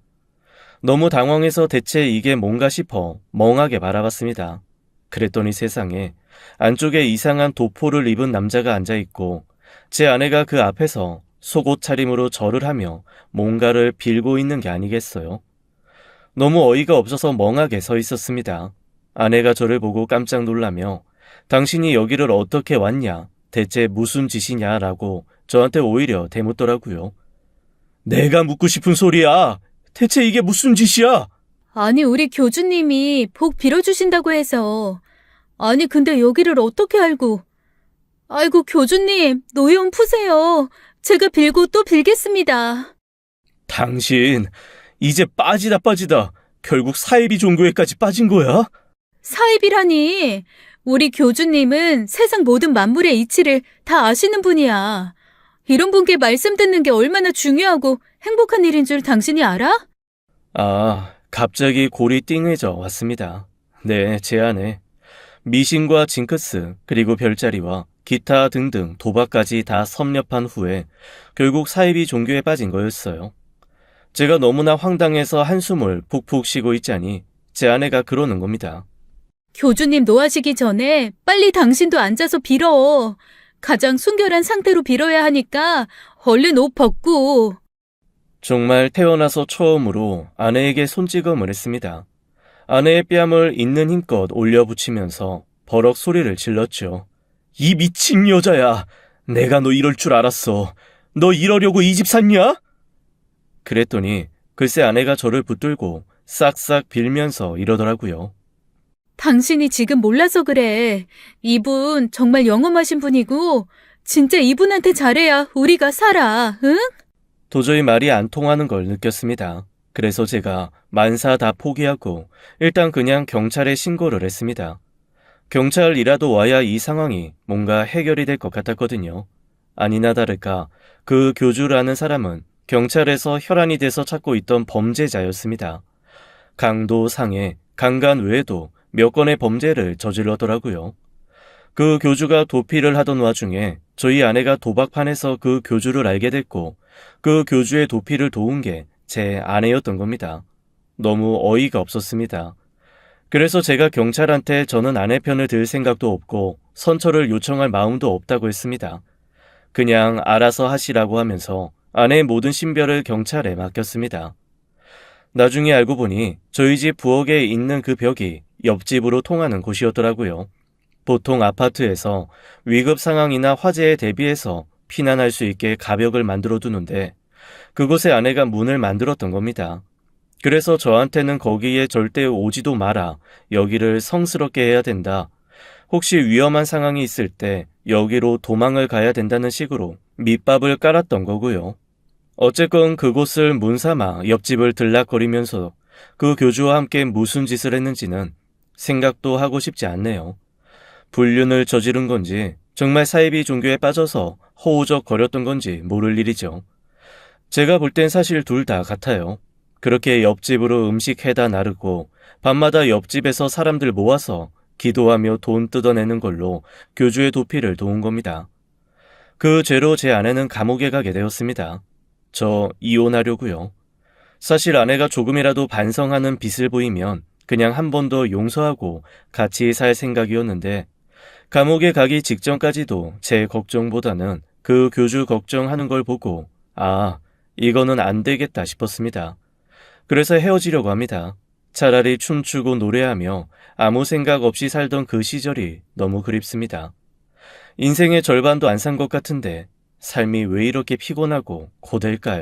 Speaker 1: 너무 당황해서 대체 이게 뭔가 싶어 멍하게 바라봤습니다. 그랬더니 세상에 안쪽에 이상한 도포를 입은 남자가 앉아있고 제 아내가 그 앞에서 속옷 차림으로 절을 하며 뭔가를 빌고 있는 게 아니겠어요. 너무 어이가 없어서 멍하게 서 있었습니다. 아내가 저를 보고 깜짝 놀라며 당신이 여기를 어떻게 왔냐? 대체 무슨 짓이냐? 라고 저한테 오히려 대묻더라고요. 내가 묻고 싶은 소리야. 대체 이게 무슨 짓이야?
Speaker 2: 아니, 우리 교주님이 복 빌어주신다고 해서. 아니, 근데 여기를 어떻게 알고. 아이고, 교주님, 노여움 푸세요. 제가 빌고 또 빌겠습니다.
Speaker 1: 당신 이제 빠지다 결국 사이비 종교에까지 빠진 거야?
Speaker 2: 사입이라니. 우리 교주님은 세상 모든 만물의 이치를 다 아시는 분이야. 이런 분께 말씀 듣는 게 얼마나 중요하고 행복한 일인 줄 당신이 알아?
Speaker 1: 아, 갑자기 골이 띵해져 왔습니다. 네, 제 아내. 미신과 징크스, 그리고 별자리와 기타 등등 도박까지 다 섭렵한 후에 결국 사이비 종교에 빠진 거였어요. 제가 너무나 황당해서 한숨을 푹푹 쉬고 있자니 제 아내가 그러는 겁니다.
Speaker 2: 교주님 노하시기 전에 빨리 당신도 앉아서 빌어. 가장 순결한 상태로 빌어야 하니까 얼른 옷 벗고.
Speaker 1: 정말 태어나서 처음으로 아내에게 손찌검을 했습니다. 아내의 뺨을 있는 힘껏 올려붙이면서 버럭 소리를 질렀죠. 이 미친 여자야! 내가 너 이럴 줄 알았어. 너 이러려고 이 집 샀냐? 그랬더니 글쎄 아내가 저를 붙들고 싹싹 빌면서 이러더라고요.
Speaker 2: 당신이 지금 몰라서 그래. 이분 정말 영험하신 분이고 진짜 이분한테 잘해야 우리가 살아. 응?
Speaker 1: 도저히 말이 안 통하는 걸 느꼈습니다. 그래서 제가 만사 다 포기하고 일단 그냥 경찰에 신고를 했습니다. 경찰이라도 와야 이 상황이 뭔가 해결이 될 것 같았거든요. 아니나 다를까 그 교주라는 사람은 경찰에서 혈안이 돼서 찾고 있던 범죄자였습니다. 강도, 상해, 강간 외에도 몇 건의 범죄를 저질러더라고요. 그 교주가 도피를 하던 와중에 저희 아내가 도박판에서 그 교주를 알게 됐고 그 교주의 도피를 도운 게 제 아내였던 겁니다. 너무 어이가 없었습니다. 그래서 제가 경찰한테 저는 아내 편을 들 생각도 없고 선처를 요청할 마음도 없다고 했습니다. 그냥 알아서 하시라고 하면서 아내의 모든 신별을 경찰에 맡겼습니다. 나중에 알고 보니 저희 집 부엌에 있는 그 벽이 옆집으로 통하는 곳이었더라고요. 보통 아파트에서 위급 상황이나 화재에 대비해서 피난할 수 있게 가벽을 만들어 두는데 그곳에 아내가 문을 만들었던 겁니다. 그래서 저한테는 거기에 절대 오지도 마라. 여기를 성스럽게 해야 된다. 혹시 위험한 상황이 있을 때 여기로 도망을 가야 된다는 식으로 밑밥을 깔았던 거고요. 어쨌건 그곳을 문삼아 옆집을 들락거리면서 그 교주와 함께 무슨 짓을 했는지는 생각도 하고 싶지 않네요. 불륜을 저지른 건지 정말 사이비 종교에 빠져서 허우적거렸던 건지 모를 일이죠. 제가 볼 땐 사실 둘 다 같아요. 그렇게 옆집으로 음식 해다 나르고 밤마다 옆집에서 사람들 모아서 기도하며 돈 뜯어내는 걸로 교주의 도피를 도운 겁니다. 그 죄로 제 아내는 감옥에 가게 되었습니다. 저 이혼하려고요. 사실 아내가 조금이라도 반성하는 빛을 보이면 그냥 한 번 더 용서하고 같이 살 생각이었는데 감옥에 가기 직전까지도 제 걱정보다는 그 교주 걱정하는 걸 보고 이거는 안 되겠다 싶었습니다. 그래서 헤어지려고 합니다. 차라리 춤추고 노래하며 아무 생각 없이 살던 그 시절이 너무 그립습니다. 인생의 절반도 안 산 것 같은데 삶이 왜 이렇게 피곤하고 고될까요?